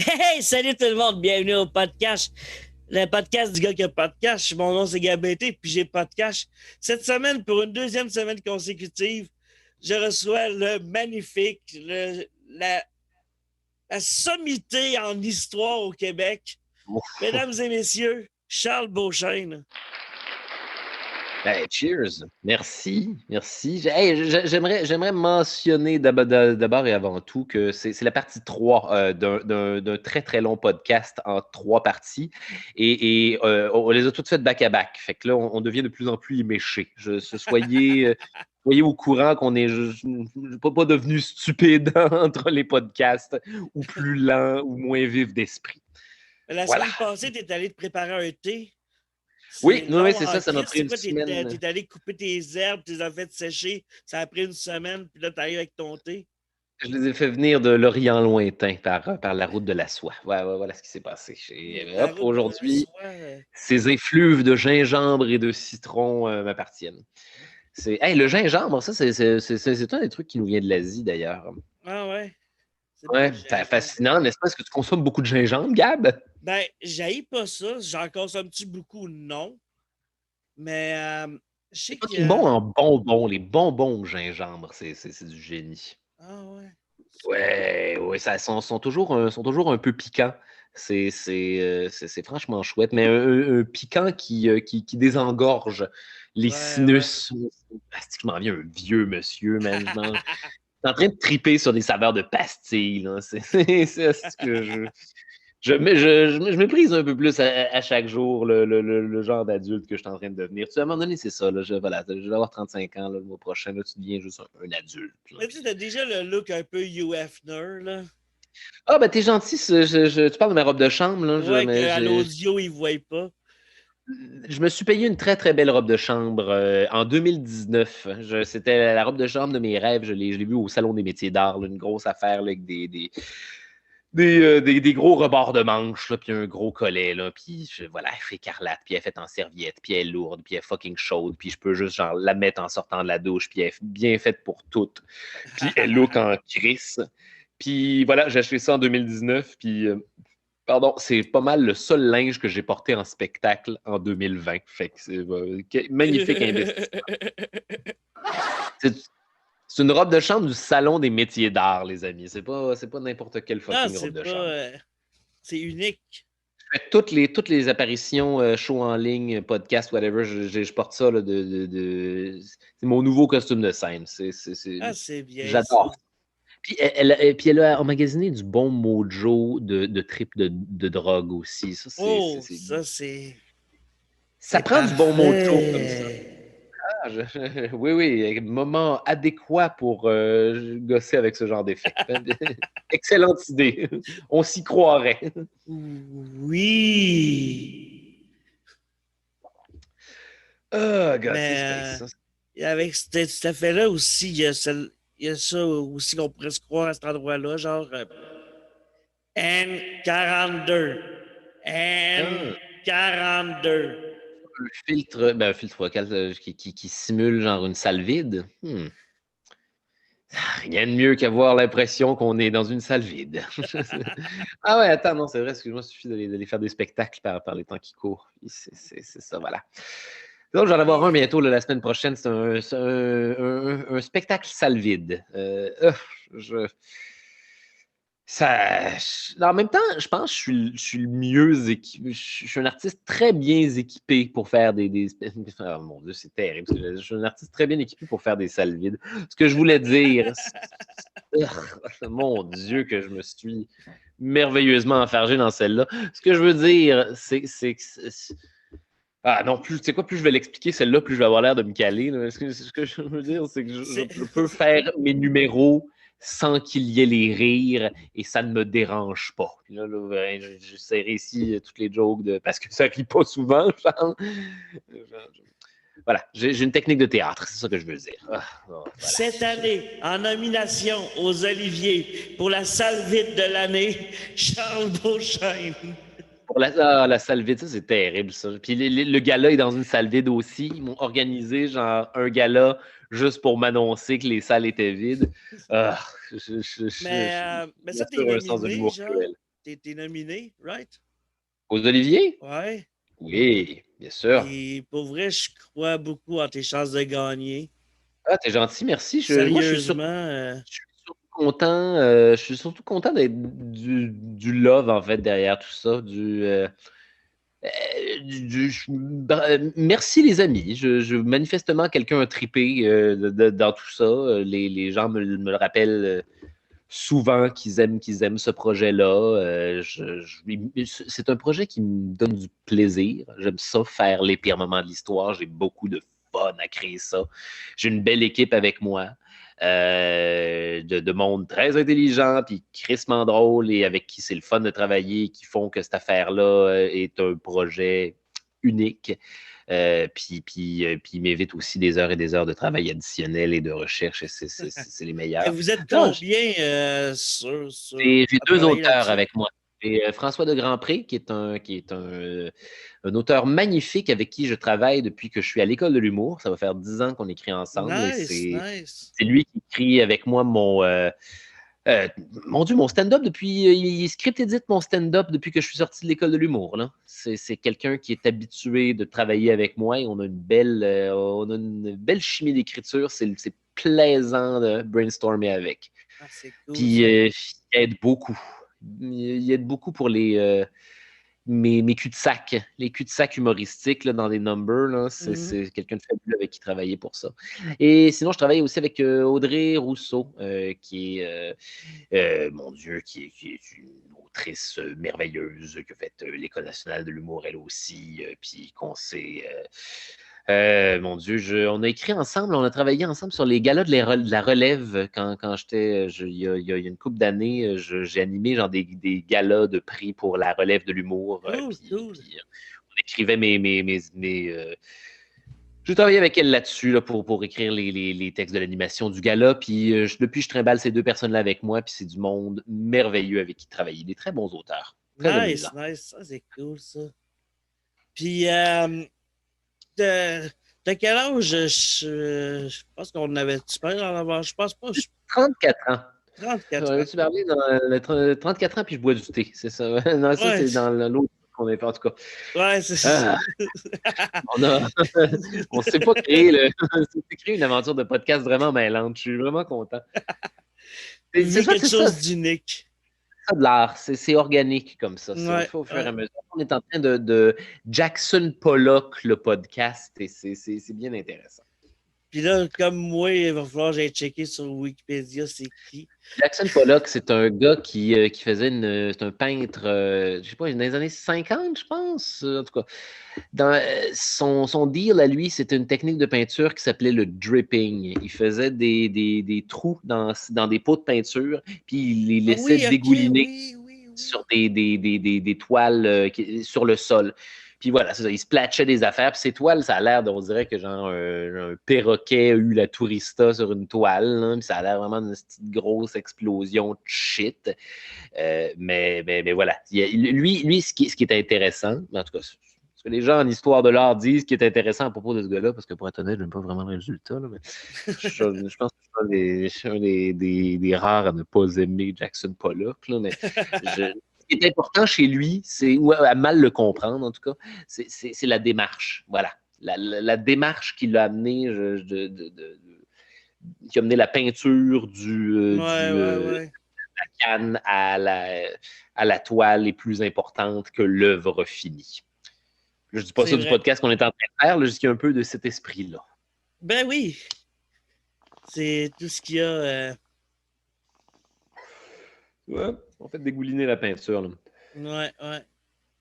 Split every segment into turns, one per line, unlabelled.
Hey, salut tout le monde, bienvenue au podcast, le podcast du gars qui a pas de cash. Mon nom c'est Gabété, puis j'ai pas de cash. Cette semaine, pour une deuxième semaine consécutive, je reçois le magnifique, la sommité en histoire au Québec. Mesdames et messieurs, Charles Beauchesne.
Hey, cheers. Merci. Merci. J'aimerais mentionner d'abord et avant tout que c'est la partie 3 d'un très, très long podcast en 3 parties. On les a toutes faites back-à-back. Fait que là, on devient de plus en plus éméchés. Soyez au courant qu'on est pas devenu stupide entre les podcasts ou plus lent ou moins vif d'esprit.
La
Voilà.
semaine passée, tu es allé te préparer un thé.
Oui,
C'est
oui, oui,
long
c'est
en
ça. Ça m'a
crise.
pris
C'est
une
quoi?
semaine.
T'es allé couper tes herbes, tu les as fait sécher. Ça a pris une semaine, puis là, t'arrives avec ton thé.
Je les ai fait venir de l'Orient lointain par la route de la soie. Ouais, ouais, voilà ce qui s'est passé.
La
Hop,
route de la
aujourd'hui,
soie.
ces effluves de gingembre et de citron m'appartiennent. Hey, le gingembre, ça, c'est un des trucs qui nous vient de l'Asie, d'ailleurs.
Ah ouais. C'est pas
Ouais, c'est
gingembre.
fascinant, n'est-ce pas? Est-ce que tu consommes beaucoup de gingembre, Gab?
Ben, j'haïs pas ça. J'en consomme-tu beaucoup? Non. Mais je sais
C'est
que.
fucking bon en bonbons. Les bonbons au gingembre, c'est du génie.
Ah ouais.
Ouais, ouais, sont toujours un peu piquants. C'est franchement chouette, mais un piquant qui désengorge les
Ouais, ouais.
sinus. Asti que je m'en viens un vieux monsieur, man. Je suis en train de triper sur des saveurs de pastilles, là. C'est ce que je méprise un peu plus à chaque jour le genre d'adulte que je suis en train de devenir. Tu sais, à un moment donné, c'est ça. Là, voilà, je vais avoir 35 ans là, le mois prochain. Là, tu deviens juste un adulte. Là,
Mais tu sais,
puis...
t'as déjà le look un peu UFner, là.
Ah, ben, t'es gentil. Tu parles de ma robe de chambre, là.
Ouais, qu'à l'audio, ils voient pas.
Je me suis payé une très, très belle robe de chambre en 2019. C'était la robe de chambre de mes rêves. Je l'ai vue au Salon des métiers d'art, là, une grosse affaire là, avec des gros rebords de manches, là, puis un gros collet. Là, puis voilà, elle fait écarlate, puis elle est faite en serviette, puis elle est lourde, puis elle est fucking chaude, puis je peux juste genre, la mettre en sortant de la douche, puis elle est bien faite pour toutes. Puis elle look en crise. Puis voilà, j'ai acheté ça en 2019, puis pardon, c'est pas mal le seul linge que j'ai porté en spectacle en 2020. Fait que c'est magnifique investissement. C'est c'est une robe de chambre du Salon des métiers d'art, les amis. C'est pas n'importe quelle
Non,
fucking
c'est
robe de
pas.
chambre.
C'est unique.
Toutes les apparitions, show en ligne, podcast, whatever, je porte ça là, c'est mon nouveau costume de scène.
Ah, c'est bien ça.
J'adore. Puis elle a emmagasiné du bon mojo de trip de drogue aussi.
Oh, ça, c'est.
Ça
C'est
prend du bon mojo comme ça.
parfait.
Oui, oui, moment adéquat pour gosser avec ce genre d'effet. Excellente idée. On s'y croirait.
Oui.
Oh, God, c'est
Mais
space. Ça.
avec cet effet-là aussi, il y a ça aussi qu'on pourrait se croire à cet endroit-là, genre N42.
Ah,
N42.
un filtre vocal qui simule genre une salle vide. Rien de mieux qu'avoir l'impression qu'on est dans une salle vide. Ah ouais, attends, non, c'est vrai, excuse-moi, il suffit d'aller faire des spectacles par les temps qui courent. C'est ça, voilà. Donc, j'en vais en avoir un bientôt là, la semaine prochaine. C'est un spectacle salle vide. Je, en même temps, je pense que je suis le mieux équipé. Je suis un artiste très bien équipé pour faire des oh mon Dieu, c'est terrible. Je suis un artiste très bien équipé pour faire des salles vides. Ce que je voulais dire, mon Dieu, que je me suis merveilleusement enfargé dans celle-là. Ce que je veux dire, ah non, plus, tu sais quoi, plus je vais l'expliquer, celle-là, plus je vais avoir l'air de me caler. Là. Ce que je veux dire, c'est que je, je-
C'est
je peux faire mes numéros sans qu'il y ait les rires et ça ne me dérange pas. Puis là, ben, j'essaierai ici toutes les jokes parce que ça rit pas souvent, genre. Voilà, j'ai une technique de théâtre, c'est ça que je veux dire. Voilà.
cette année, en nomination aux Oliviers pour la salle vide de l'année, Charles Beauchesne.
Pour la salle vide, ça, c'est terrible, ça. Puis le gala est dans une salle vide aussi. Ils m'ont organisé, genre, un gala juste pour m'annoncer que les salles étaient vides. Ah, je
Mais
suis
ça,
bien
t'es
sûr un sens de
nominé,
l'humour
genre.
cruel.
t'es nominé, right?
Aux Oliviers?
Ouais.
Oui, bien sûr.
Puis pour vrai, je crois beaucoup en tes chances de gagner.
Ah, t'es gentil, merci. Moi,
Sérieusement,
je suis surtout content. Je suis surtout content d'être du love, en fait, derrière tout ça. Merci, les amis. Manifestement, quelqu'un a trippé dans tout ça. Les gens me le rappellent souvent qu'ils aiment ce projet-là. C'est un projet qui me donne du plaisir. J'aime ça faire les pires moments de l'histoire. J'ai beaucoup de fun à créer ça. J'ai une belle équipe avec moi. De monde très intelligent, puis crissement drôle, et avec qui c'est le fun de travailler, qui font que cette affaire-là est un projet unique. Puis il m'évite aussi des heures et des heures de travail additionnel et de recherche, et c'est les meilleurs.
vous êtes
Non,
combien
j'ai
à
deux
travailler
auteurs
là-dessus?
avec moi. J'ai François de Grandpré, un auteur magnifique avec qui je travaille depuis que je suis à l'école de l'humour. Ça va faire 10 ans qu'on écrit ensemble, et
Nice, nice.
c'est lui qui écrit avec moi euh, mon Dieu, mon stand-up depuis. Il script édite mon stand-up depuis que je suis sorti de l'école de l'humour, là. C'est quelqu'un qui est habitué de travailler avec moi, et on a une belle chimie d'écriture. C'est plaisant de brainstormer avec.
Ah, c'est cool
Puis
ça.
il aide beaucoup. Il aide beaucoup pour mes cul-de-sac, les cul-de-sac humoristiques là, dans des numbers. Là,
Mhm.
c'est quelqu'un de fabuleux avec qui travailler pour ça. Et sinon, je travaille aussi avec Audrey Rousseau, qui est, mon Dieu, qui est une autrice merveilleuse, qui a fait l'École nationale de l'humour elle aussi, puis qu'on s'est... mon Dieu, on a écrit ensemble, on a travaillé ensemble sur les galas de la relève quand j'étais, il y a une couple d'années, j'ai animé genre des galas de prix pour la relève de l'humour,
Cool, cool.
puis on écrivait j'ai travaillé avec elle là-dessus là, pour écrire les textes de l'animation du gala, puis depuis je trimballe ces deux personnes-là avec moi, puis c'est du monde merveilleux avec qui travailler, des très bons auteurs, très
Nice,
amusants.
nice. Ça, c'est cool ça. Puis, t'as t'as quel âge? Je pense qu'on avait tu parlé en avant. Je pense pas.
34 ans.
34 ans.
Tu parlé dans 34 ans, puis je bois du thé, c'est ça. Non, ça,
Ouais,
c'est dans l'autre qu'on a fait, en tout cas.
ouais, c'est ça.
Ah, on a, on s'est pas on s'est créé une aventure de podcast vraiment mêlante. Je suis vraiment content.
Vous vivez quelque
C'est ça,
chose d'unique.
ça de l'art. C'est organique comme ça. On le
Ouais,
fait au fur et
ouais.
à mesure. On est en train de Jackson Pollock, le podcast, et c'est bien intéressant.
Puis là, comme moi, il va falloir que j'aille checker sur Wikipédia c'est qui.
Jackson Pollock, c'est un gars qui faisait c'est un peintre, je sais pas, dans les années 50, je pense. En tout cas, son deal à lui, c'était une technique de peinture qui s'appelait le dripping. Il faisait des trous dans des pots de peinture, puis il les
Ah
laissait
oui, ok,
dégouliner
oui, oui, oui.
sur des toiles sur le sol. Puis voilà, c'est ça, il splatchait des affaires. Puis ces toiles, ça a l'air, on dirait que genre un perroquet a eu la tourista sur une toile. Hein, puis ça a l'air vraiment d'une petite grosse explosion de shit. Mais voilà. Lui ce qui est intéressant, en tout cas, ce que les gens en histoire de l'art disent qui est intéressant à propos de ce gars-là, parce que pour être honnête, je n'aime pas vraiment le résultat, là, mais je pense que je suis un des rares à ne pas aimer Jackson Pollock. Là, mais ce qui est important chez lui, ou à mal le comprendre en tout cas, c'est la démarche. Voilà. La démarche qui l'a amené, qui a amené la peinture
Ouais, ouais, ouais.
la canne à la toile est plus importante que l'œuvre finie. Là, je dis pas
C'est
ça du
vrai.
podcast qu'on est en train de faire, là, je dis qu'il y a un peu de cet esprit-là.
Ben oui, c'est tout ce qu'il y a.
Ouais, on fait dégouliner la peinture. Là.
Ouais, ouais.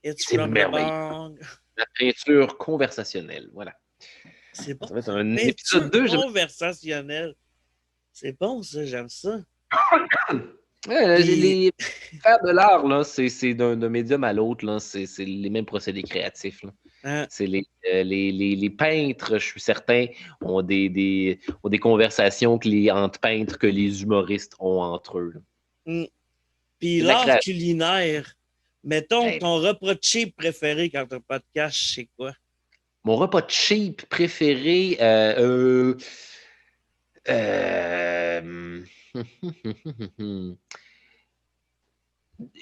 It's
C'est
from the
merveilleux.
bong.
La peinture conversationnelle. Voilà.
C'est
Ça
bon,
va être
ça.
un épisode
Peinture
2.
conversationnelle. C'est bon, ça, j'aime ça.
Ouais,
Puis,
faire de l'art, là, c'est d'un médium à l'autre, là, c'est les mêmes procédés créatifs. Là.
hein,
C'est les peintres, je suis certain, ont des conversations entre peintres que les humoristes ont entre eux. Là.
mm. Puis
C'est de la
l'art
création.
culinaire. Mettons
Hey,
ton repas cheap préféré quand t'as pas de cash, c'est quoi?
mon repas cheap préféré, euh,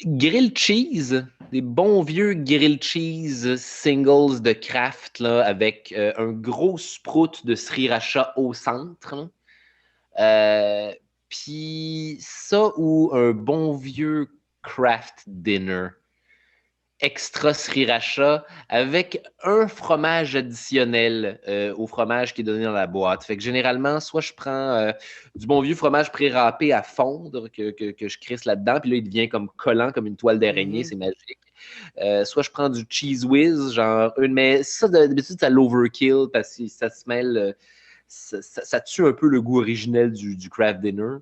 Grilled cheese, des bons vieux grilled cheese singles de Kraft là, avec un gros sprout de sriracha au centre. Là. Puis ça ou un bon vieux Kraft dinner extra sriracha avec un fromage additionnel au fromage qui est donné dans la boîte. Fait que généralement, soit je prends du bon vieux fromage pré-râpé à fondre que je crisse là-dedans, puis là, il devient comme collant, comme une toile d'araignée, c'est magique. Soit je prends du Cheese Whiz, genre une, mais ça, d'habitude, ça l'overkill parce que ça se mêle, ça tue un peu le goût originel du Kraft Dinner.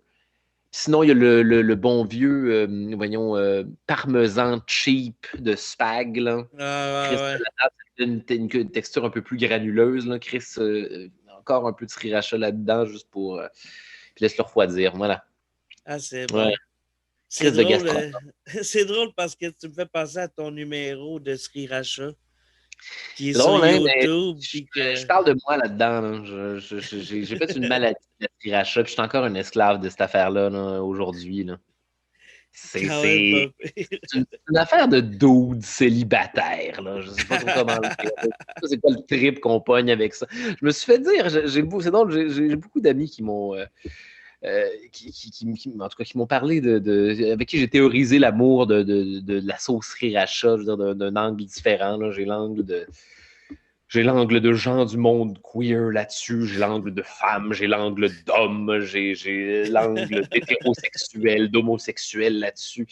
Sinon, il y a le bon vieux, voyons, parmesan cheap de Spag. Là. Chris,
Ouais.
une texture un peu plus granuleuse. Là. Chris, encore un peu de sriracha là-dedans, juste pour. Puis laisse-le refroidir. Voilà.
Ah, c'est
Ouais.
bon. C'est
Chris de
drôle,
gastro.
c'est drôle parce que tu me fais penser à ton numéro de Sriracha qui est
C'est
sur
drôle, hein, mais
YouTube.
je parle de moi là-dedans. Là. J'ai fait une maladie de sriracha, puis je suis encore un esclave de cette affaire-là là, aujourd'hui. Là. C'est
Quand même pas pire.
une affaire de dude célibataire. Là. Je ne sais pas trop comment le dire. C'est pas le trip qu'on pogne avec ça. Je me suis fait dire, c'est drôle, j'ai beaucoup d'amis qui m'ont. En tout cas, qui m'ont parlé avec qui j'ai théorisé l'amour de la sauce sriracha, je veux dire, d'un angle différent. Là. J'ai l'angle de gens du monde queer là-dessus, j'ai l'angle de femmes, j'ai l'angle d'hommes, j'ai l'angle d'hétérosexuel, d'homosexuel là-dessus.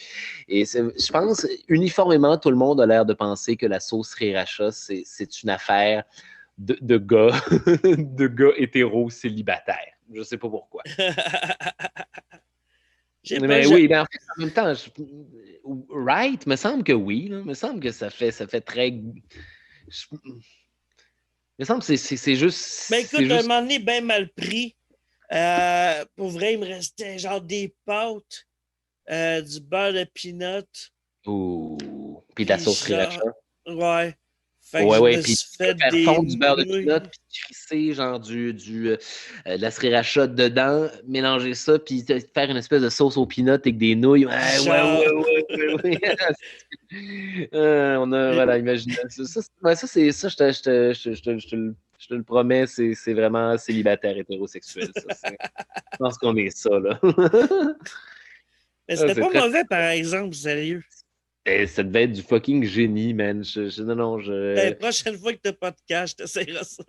Et je pense, uniformément, tout le monde a l'air de penser que la sauce sriracha, c'est une affaire de gars, de gars hétéros célibataires. Je sais pas pourquoi. Mais oui, mais en fait, en même temps, right, me semble que oui. Là. Me semble que ça fait très. Me semble que c'est juste.
Ben écoute, un moment donné, bien mal pris. Pour vrai, il me restait genre des pâtes, du beurre de peanut.
Ouh. Puis de la sauce sriracha.
Ouais. Fait que
ouais,
je
ouais.
me
Puis
suis fait
faire
des
fondre du beurre de
nouilles.
peanut, puis crisser genre de la sriracha dedans, mélanger ça, puis faire une espèce de sauce aux peanuts avec des nouilles. Ouais. On a, voilà, imagine. Je te le promets, c'est vraiment célibataire hétérosexuel, ça. Je pense qu'on est ça, là.
Mais c'était
C'est
pas
très,
mauvais, par exemple, sérieux.
ça devait être du fucking génie, man. Non,
La prochaine fois que t'as pas de cash, t'essaieras ça.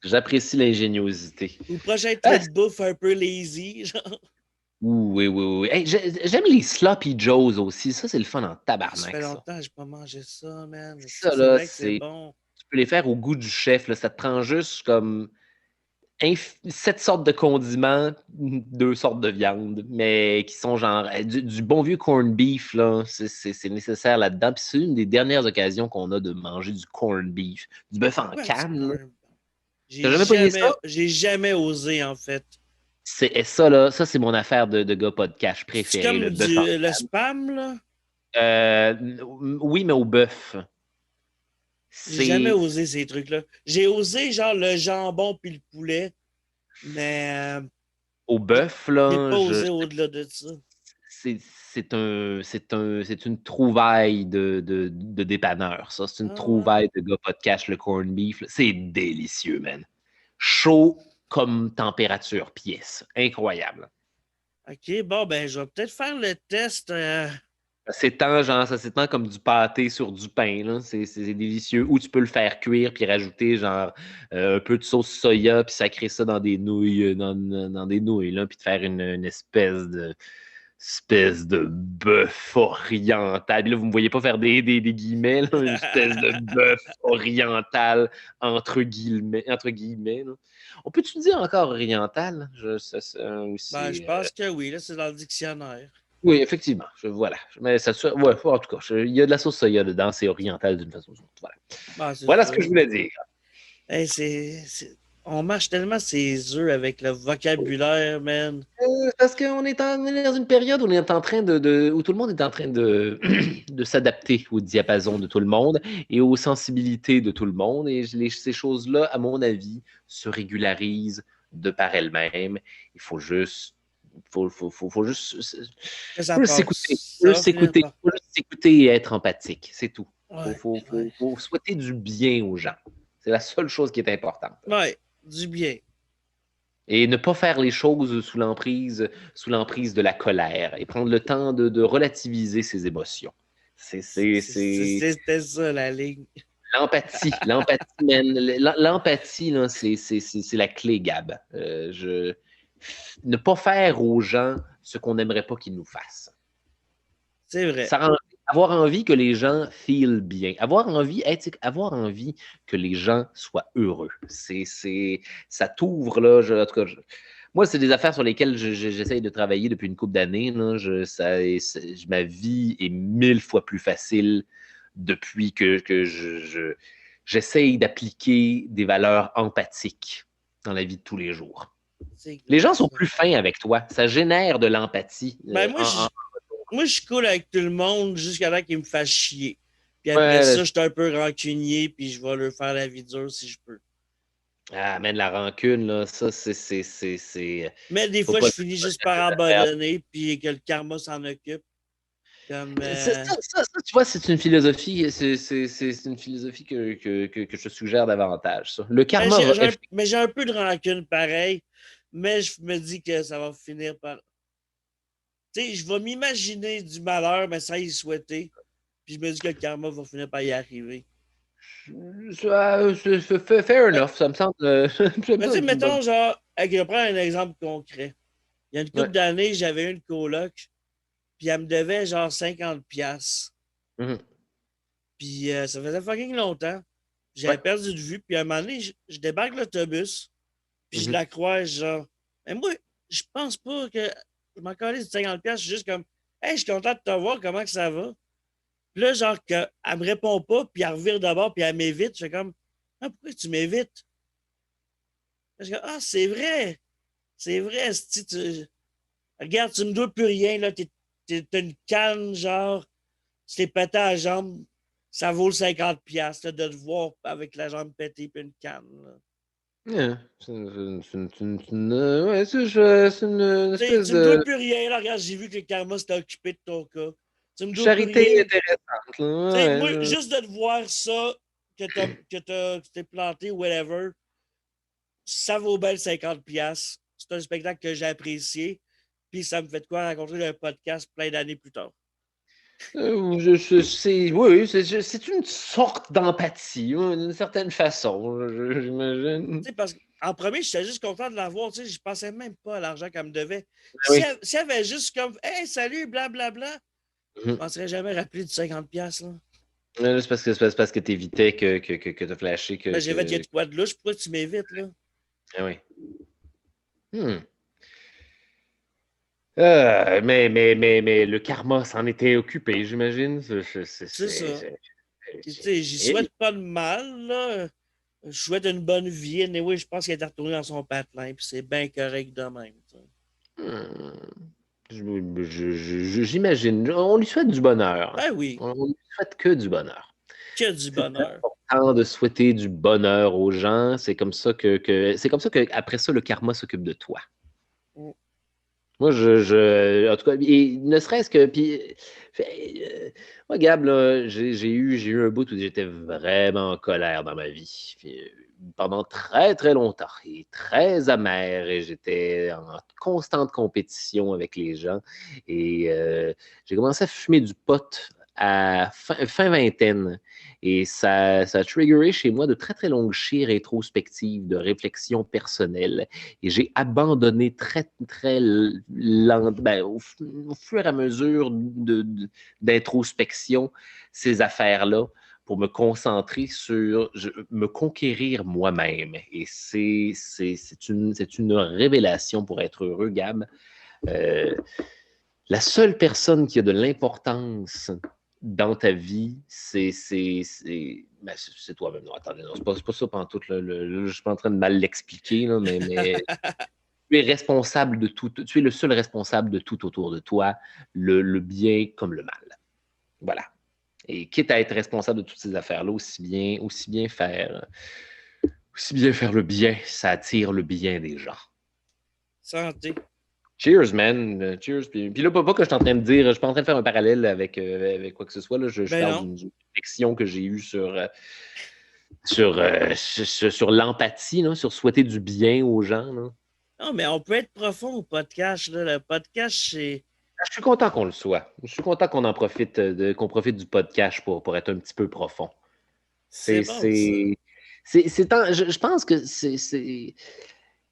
j'apprécie l'ingéniosité.
Ou prochain truc de bouffe un peu lazy, genre.
Oui. Hey, j'aime les Sloppy Joes aussi. Ça, c'est le fun en
Ça
tabarnak,
fait
ça.
longtemps que j'ai pas mangé ça, man.
Ça,
C'est
là,
vrai que c'est bon.
tu peux les faire au goût du chef. Là. Ça te prend juste comme 7 sortes de condiments, 2 sortes de viande, mais qui sont genre du bon vieux corned beef, là, c'est nécessaire là-dedans. Puis c'est une des dernières occasions qu'on a de manger du corned beef, du bœuf en canne. T'as jamais pogné ça?
J'ai jamais osé, en fait.
C'est ça, là, ça, c'est mon affaire de gars podcast
C'est
préféré,
comme
le bœuf en
le
canne.
spam, là.
Oui, mais au bœuf.
J'ai jamais
C'est
osé ces trucs-là. J'ai osé, genre, le jambon puis le poulet, mais
au bœuf,
j'ai
là,
pas osé au-delà de ça.
c'est une trouvaille de dépanneur, ça. C'est une
Ah ouais.
trouvaille de gars podcast, le corned beef. Là. C'est délicieux, man. Chaud comme température pièce. Incroyable.
OK, bon, ben, je vais peut-être faire le test.
Ça s'étend comme du pâté sur du pain, là. C'est délicieux. Ou tu peux le faire cuire puis rajouter genre un peu de sauce soya puis sacrer ça dans des nouilles, dans des nouilles, là, puis te faire une espèce de bœuf oriental. Là, vous ne me voyez pas faire des guillemets, là, une espèce de bœuf oriental entre guillemets là. On peut-tu dire encore oriental?
Ben,
Aussi,
je pense que oui, là, c'est dans le dictionnaire.
oui, effectivement. Voilà. Mais ouais, en tout cas, il y a de la sauce soya dedans, c'est oriental d'une façon ou d'une autre. Voilà.
Ben, c'est
Voilà
ça.
ce que je voulais dire.
Hey, on mâche tellement ses œufs avec le vocabulaire, man.
Parce qu'on est dans une période où on est en train où tout le monde est en train de, de s'adapter au diapason de tout le monde et aux sensibilités de tout le monde. Et ces choses-là, à mon avis, se régularisent de par elles-mêmes. Il faut juste faut juste
Que ça
faut juste
passe.
s'écouter.
Ça va finir par...
Faut juste s'écouter et être empathique. C'est tout.
Ouais,
Faut souhaiter du bien aux gens. C'est la seule chose qui est importante.
ouais, du bien.
Et ne pas faire les choses sous l'emprise de la colère et prendre le temps de relativiser ses émotions. C'est
C'était ça, la ligne.
l'empathie, man. L'empathie, là, c'est la clé, Gab. Ne pas faire aux gens ce qu'on n'aimerait pas qu'ils nous fassent.
C'est vrai.
Avoir envie que les gens feel bien. Avoir envie que les gens soient heureux. Ça t'ouvre, là. En tout cas, moi, c'est des affaires sur lesquelles j'essaye de travailler depuis une couple d'années. Là. Ma vie est 1000 fois plus facile depuis que j'essaye d'appliquer des valeurs empathiques dans la vie de tous les jours. Les gens sont plus fins avec toi. Ça génère de l'empathie.
Ben, moi, je suis cool avec tout le monde jusqu'à là qu'ils me fassent chier. Puis après
Ouais,
ça, je suis un peu rancunier, puis je vais leur faire la vie dure si je peux.
ah, man, la rancune, là, ça, c'est.
Mais des
Faut
fois,
pas
je finis juste par abandonner, puis que le karma s'en occupe. Comme,
ça, tu vois, c'est une philosophie, c'est une philosophie que je te suggère davantage. Ça. Le karma
mais j'ai un peu de rancune pareil, mais je me dis que ça va finir par. Tu sais, je vais m'imaginer du malheur, mais sans y souhaiter. Puis je me dis que le karma va finir par y arriver.
Fair enough, ça me semble.
Mais tu sais, mettons, genre, je vais prendre un exemple concret. Il y a une couple d'années, j'avais une coloc, puis elle me devait genre 50$. Puis ça faisait fucking longtemps. J'avais perdu de vue, puis à un moment donné, je débarque l'autobus, puis je la croise, genre. Mais moi, je pense pas que je m'en calisse de 50$, je suis juste comme, hey, je suis content de te voir, comment que ça va? Puis là, genre, qu'elle me répond pas, puis elle revire d'abord, puis elle m'évite. Je fais comme, ah, pourquoi tu m'évites? Je dis, ah, c'est vrai. C'est vrai. Si regarde, tu me dois plus rien, là. T'as une canne, genre, tu t'es pété à la jambe, ça vaut le 50$ là, de te voir avec la jambe pétée puis une canne. Là.
C'est une espèce
Tu me dois
de
plus rien, là. Regarde, j'ai vu que le karma s'était occupé de ton cas. Tu me dois plus
charité
rien.
intéressante. Là.
Moi, juste de te voir ça, que t'es planté, whatever, ça vaut bien le 50$. C'est un spectacle que j'ai apprécié. Puis ça me fait de quoi rencontrer un podcast plein d'années plus tard.
Oui, c'est une sorte d'empathie, d'une certaine façon, j'imagine.
Parce qu'en premier, j'étais juste content de l'avoir. Je pensais même pas à l'argent qu'elle me devait.
Oui.
Si elle avait juste comme hey, salut, blablabla, je ne m'en serais jamais rappelé du 50$. Là.
C'est parce que tu évitais que tu as flashé.
J'ai fait, il y a de quoi de louche, pourquoi tu m'évites? Là?
Ah oui. Mais le karma s'en était occupé, j'imagine.
C'est ça. J'y souhaite pas de mal. Là. Je souhaite une bonne vie. Anyway, je pense qu'elle est retournée dans son patelin, puis c'est bien correct de même.
J'imagine. On lui souhaite du bonheur.
Ben oui.
On lui souhaite que du bonheur.
Que du bonheur.
C'est important de souhaiter du bonheur aux gens. C'est comme ça qu'après ça, le karma s'occupe de toi. Moi, en tout cas, et ne serait-ce que. Puis, moi, Gab, là, j'ai eu un bout où j'étais vraiment en colère dans ma vie. Puis, pendant très, très longtemps. Et très amer. Et j'étais en constante compétition avec les gens. Et j'ai commencé à fumer du pot à fin vingtaine. Et ça a triggeré chez moi de très, très longues chires rétrospectives, de réflexion personnelle. Et j'ai abandonné très, très lentement, au fur et à mesure d'introspection, ces affaires-là, pour me concentrer sur me conquérir moi-même. Et c'est une révélation pour être heureux, Gab. La seule personne qui a de l'importance dans ta vie, c'est toi-même. Non, attendez, non, c'est pas ça pantoute. Je suis pas en train de mal l'expliquer, là, mais tu es responsable de tout. Tu es le seul responsable de tout autour de toi, le bien comme le mal. Voilà. Et quitte à être responsable de toutes ces affaires-là, aussi bien faire le bien, ça attire le bien des gens.
Santé.
Cheers, man. Cheers. Puis là, pas que je suis en train de dire, je suis pas en train de faire un parallèle avec quoi que ce soit. Là. Je
Ben
parle
non.
d'une réflexion que j'ai eue sur l'empathie, là, sur souhaiter du bien aux gens. Là.
Non, mais on peut être profond au podcast, là. Le podcast, c'est.
Je suis content qu'on le soit. Je suis content qu'on en profite, qu'on profite du podcast pour être un petit peu profond.
C'est
C'est,
bon, ça.
c'est, je pense que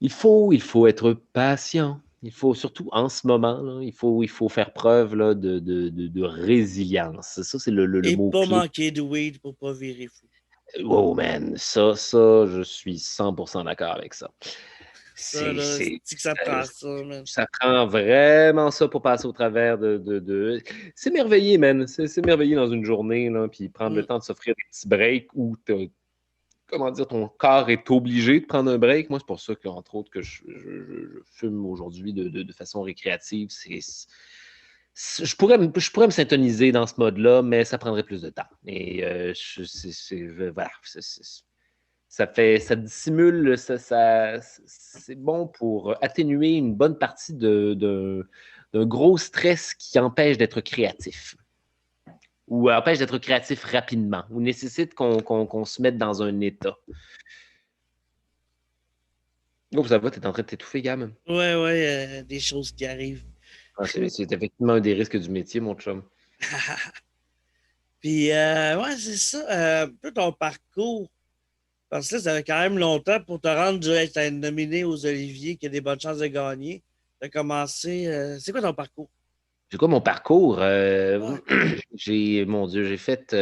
il faut être patient. Il faut, surtout en ce moment, là, il faut faire preuve là, de résilience. Ça, c'est le
Et pas
mot-clé.
manquer de weed pour pas virer fou.
Oh man, ça, je suis 100% d'accord avec ça.
Ça,
C'est,
là,
c'est,
c'est que ça
euh,
prend ça, man.
Ça prend vraiment ça pour passer au travers de... S'émerveiller, man. S'émerveiller dans une journée, là, puis prendre le
Mm.
temps de s'offrir des petits breaks où comment dire, ton corps est obligé de prendre un break. Moi, c'est pour ça qu'entre autres, que je fume aujourd'hui de façon récréative. Je pourrais me syntoniser dans ce mode-là, mais ça prendrait plus de temps. Et voilà, ça dissimule, c'est bon pour atténuer une bonne partie d'un gros stress qui empêche d'être créatif ou empêche d'être créatif rapidement ou nécessite qu'on se mette dans un état. Oh, ça va, t'es en train de t'étouffer, Gam.
Ouais, ouais, des choses qui arrivent.
Ah, c'est effectivement un des risques du métier, mon chum.
Puis, ouais, c'est ça. Un peu ton parcours. Parce que là, ça fait quand même longtemps pour te rendre à être nominé aux Oliviers, qui a des bonnes chances de gagner. Tu as commencé. C'est quoi ton parcours?
C'est quoi mon parcours?
Ouais.
Mon Dieu, j'ai fait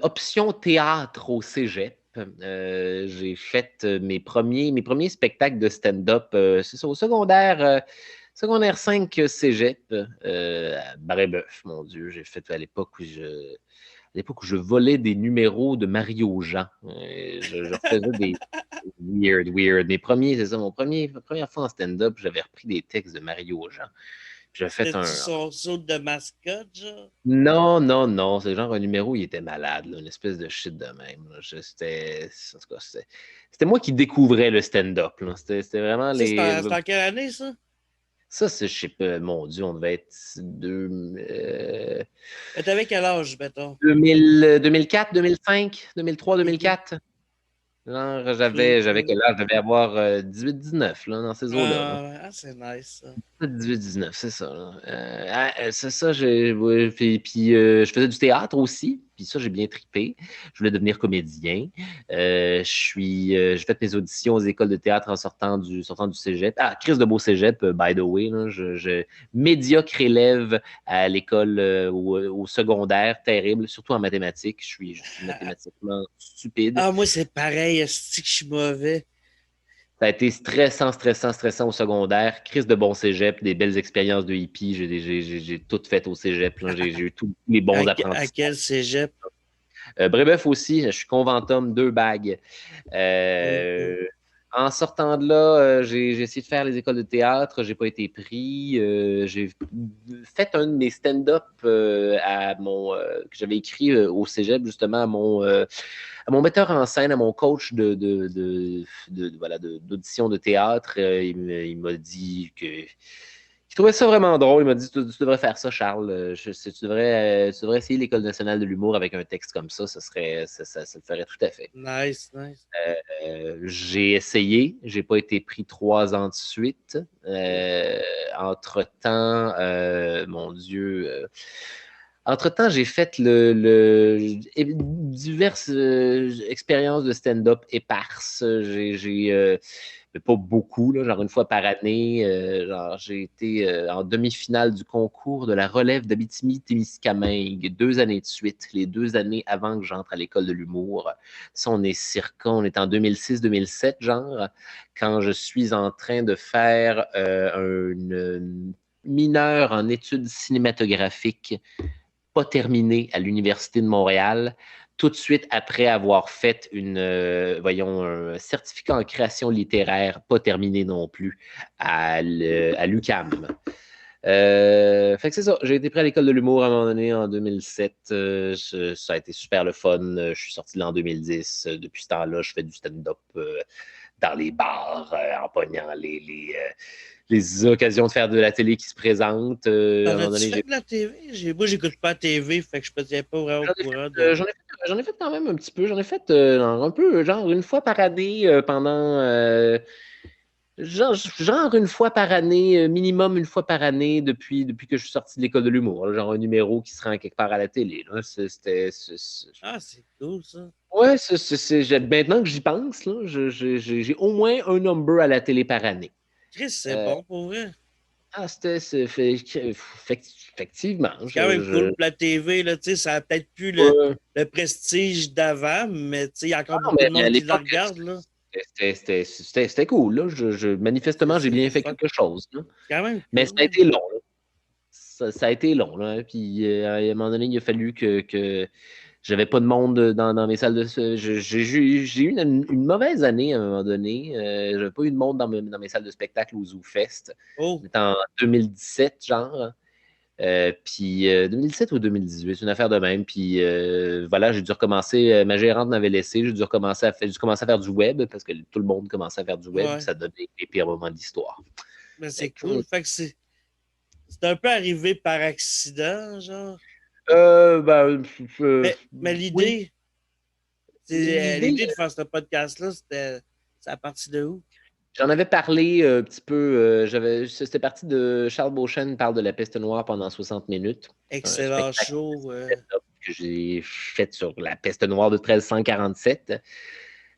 option théâtre au cégep. J'ai fait mes premiers spectacles de stand-up, c'est ça, au secondaire 5 cégep, à Brébeuf, mon Dieu. J'ai fait à l'époque où je volais des numéros de Mario Jean. Je refaisais des weird. C'est ça, ma première fois en stand-up, j'avais repris des textes de Mario Jean. J'avais fait
C'était-tu
un.
son saut de mascotte, genre?
Non, non, non. C'est genre un numéro, il était malade, là, une espèce de shit de même. Là. En tout cas, c'était moi qui découvrais le stand-up. Là. C'était vraiment
Ça,
les.
c'est en quelle année, ça?
Ça, je sais pas, mon Dieu, on devait être
T'avais quel âge, mettons?
2004, 2005, 2003,
Ok.
2004. Genre,
Cool,
j'avais
cool.
quel âge? Je devais avoir 18-19, là, dans ces eaux-là. Là.
C'est nice, ça.
18-19, c'est ça. Là. C'est ça, ouais, puis, je faisais du théâtre aussi, puis ça, j'ai bien trippé. Je voulais devenir comédien. J'ai fait mes auditions aux écoles de théâtre en sortant du cégep. Ah, Chris de Beau Cégep, by the way. Là, médiocre élève à l'école, au secondaire, terrible, surtout en mathématiques. Je suis mathématiquement stupide.
Ah, moi, c'est pareil. C'est que je suis mauvais.
Ça a été stressant au secondaire. Crise de bon cégep, des belles expériences de hippie. J'ai tout fait au cégep. Là. J'ai eu tous les bons
À
apprentissages.
quel cégep?
Brébeuf aussi, je suis conventum, 2 bagues.
Cool, cool.
En sortant de là, j'ai essayé de faire les écoles de théâtre. J'ai pas été pris. J'ai fait un de mes stand-up que j'avais écrit au cégep, justement, à mon metteur en scène, à mon coach voilà, d'audition de théâtre. Il m'a dit qu'il trouvait ça vraiment drôle. Il m'a dit tu devrais faire ça, Charles. Tu devrais essayer l'École nationale de l'humour avec un texte comme ça. Ça le ferait tout à fait.
Nice, nice.
J'ai essayé. J'ai pas été pris 3 ans de suite. Entre-temps, mon Dieu. Entre-temps, j'ai fait diverses expériences de stand-up éparses. Mais pas beaucoup, là, genre une fois par année. Genre, j'ai été en demi-finale du concours de la relève d'Abitibi-Témiscamingue 2 années de suite, les 2 années avant que j'entre à l'école de l'humour. Ça, on est en 2006-2007, genre, quand je suis en train de faire une mineure en études cinématographiques pas terminé à l'Université de Montréal, tout de suite après avoir fait un certificat en création littéraire, pas terminé non plus, à l'UQAM. Fait que c'est ça, j'ai été pris à l'école de l'humour à un moment donné en 2007. Ça a été super le fun. Je suis sorti là en 2010. Depuis ce temps-là, je fais du stand-up dans les bars, en pognant les occasions de faire de la télé qui se présentent. À un
T'en
moment
as-tu
donné,
fait de la TV? Moi, j'écoute pas la TV, fait que je ne me tiens pas vraiment au
j'en ai
courant
fait,
de.
j'en ai fait quand même un petit peu. J'en ai fait un peu, genre une fois par année pendant. Genre une fois par année, minimum une fois par année depuis que je suis sorti de l'école de l'humour. Là, genre un numéro qui se rend quelque part à la télé. Là.
Ah, c'est cool, ça.
Ouais, maintenant que j'y pense, là, j'ai au moins un number à la télé par année.
Chris, c'est
Euh,
bon pour vrai.
effectivement.
C'est quand même cool pour la TV, là, tu sais, ça a peut-être plus le,
Ouais.
le prestige d'avant, mais tu sais, il y a encore
Ah non,
beaucoup de
mais à
monde qui la
l'époque,
regarde, là.
c'était cool. Là. Manifestement, j'ai
C'est
bien
le
fait
fun.
quelque chose. Là.
C'est quand même
Mais ça a
cool.
été long. Là. Ça a été long. Là. Puis à un moment donné, il a fallu que j'avais pas de monde dans mes salles de. J'ai eu une mauvaise année à un moment donné. J'avais pas eu de monde dans mes salles de spectacle au ZooFest.
Oh,
C'était en 2017, genre. Puis 2017 ou 2018, une affaire de même. Puis voilà, j'ai dû recommencer. Ma gérante m'avait laissé. J'ai dû commencer à faire du web parce que tout le monde commençait à faire du web. Puis
ouais.
ça donnait les pires moments de l'histoire.
Mais
Fait
c'est
que,
cool. Fait que c'est un peu arrivé par accident, genre.
ben,
Mais
oui. L'idée,
l'idée de faire ce podcast-là, c'est à partir de où?
j'en avais parlé un petit peu. C'était parti de Charles Beauchesne parle de la peste noire pendant 60 minutes. Un
Excellent
spectacle
show.
que j'ai fait sur la peste noire de 1347.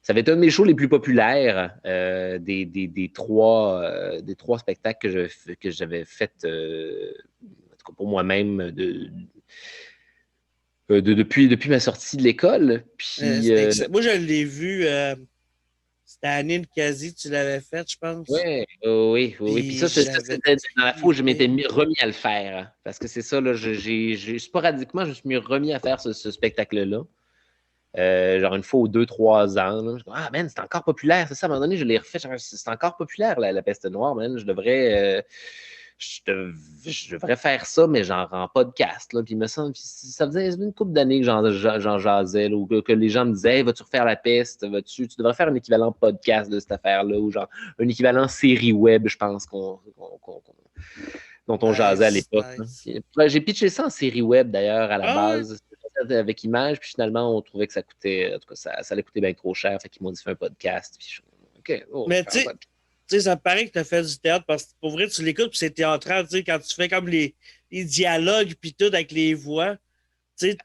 Ça avait été un de mes shows les plus populaires des trois spectacles que j'avais fait, en tout cas pour moi-même, depuis ma sortie de l'école. Puis,
Moi, je l'ai vu. C'était à Anine Kazi, tu l'avais fait, je pense.
ouais, oui, oui, oui. Puis
Puis
ça,
j'avais
c'était dans la fois où je m'étais
trippé.
remis à le faire. Parce que c'est ça, là, sporadiquement, je me suis remis à faire ce spectacle-là. Genre une fois ou 2, 3 ans. Là. Ah, man, c'est encore populaire. C'est ça, à un moment donné, je l'ai refait. C'est encore populaire, la peste noire, man. Je devrais faire ça, mais genre en podcast. Là. Puis, ça faisait une couple d'années que j'en jasais, là, ou que les gens me disaient hey, vas-tu refaire la peste Tu devrais faire un équivalent podcast de cette affaire-là, ou genre un équivalent série web, je pense, dont on jasait à
Nice,
l'époque.
nice.
J'ai pitché ça en série web, d'ailleurs, à la
Ah ouais?
base avec images, puis finalement, on trouvait que ça coûtait, en tout cas, ça allait coûter bien trop cher, fait qu'ils m'ont dit fais un podcast, puis OK, on va
Mais
faire un podcast.
tu sais, ça paraît que tu as fait du théâtre parce que pour vrai, tu l'écoutes, puis c'est théâtral, tu sais, quand tu fais comme les dialogues, puis tout avec les voix. Tu sais,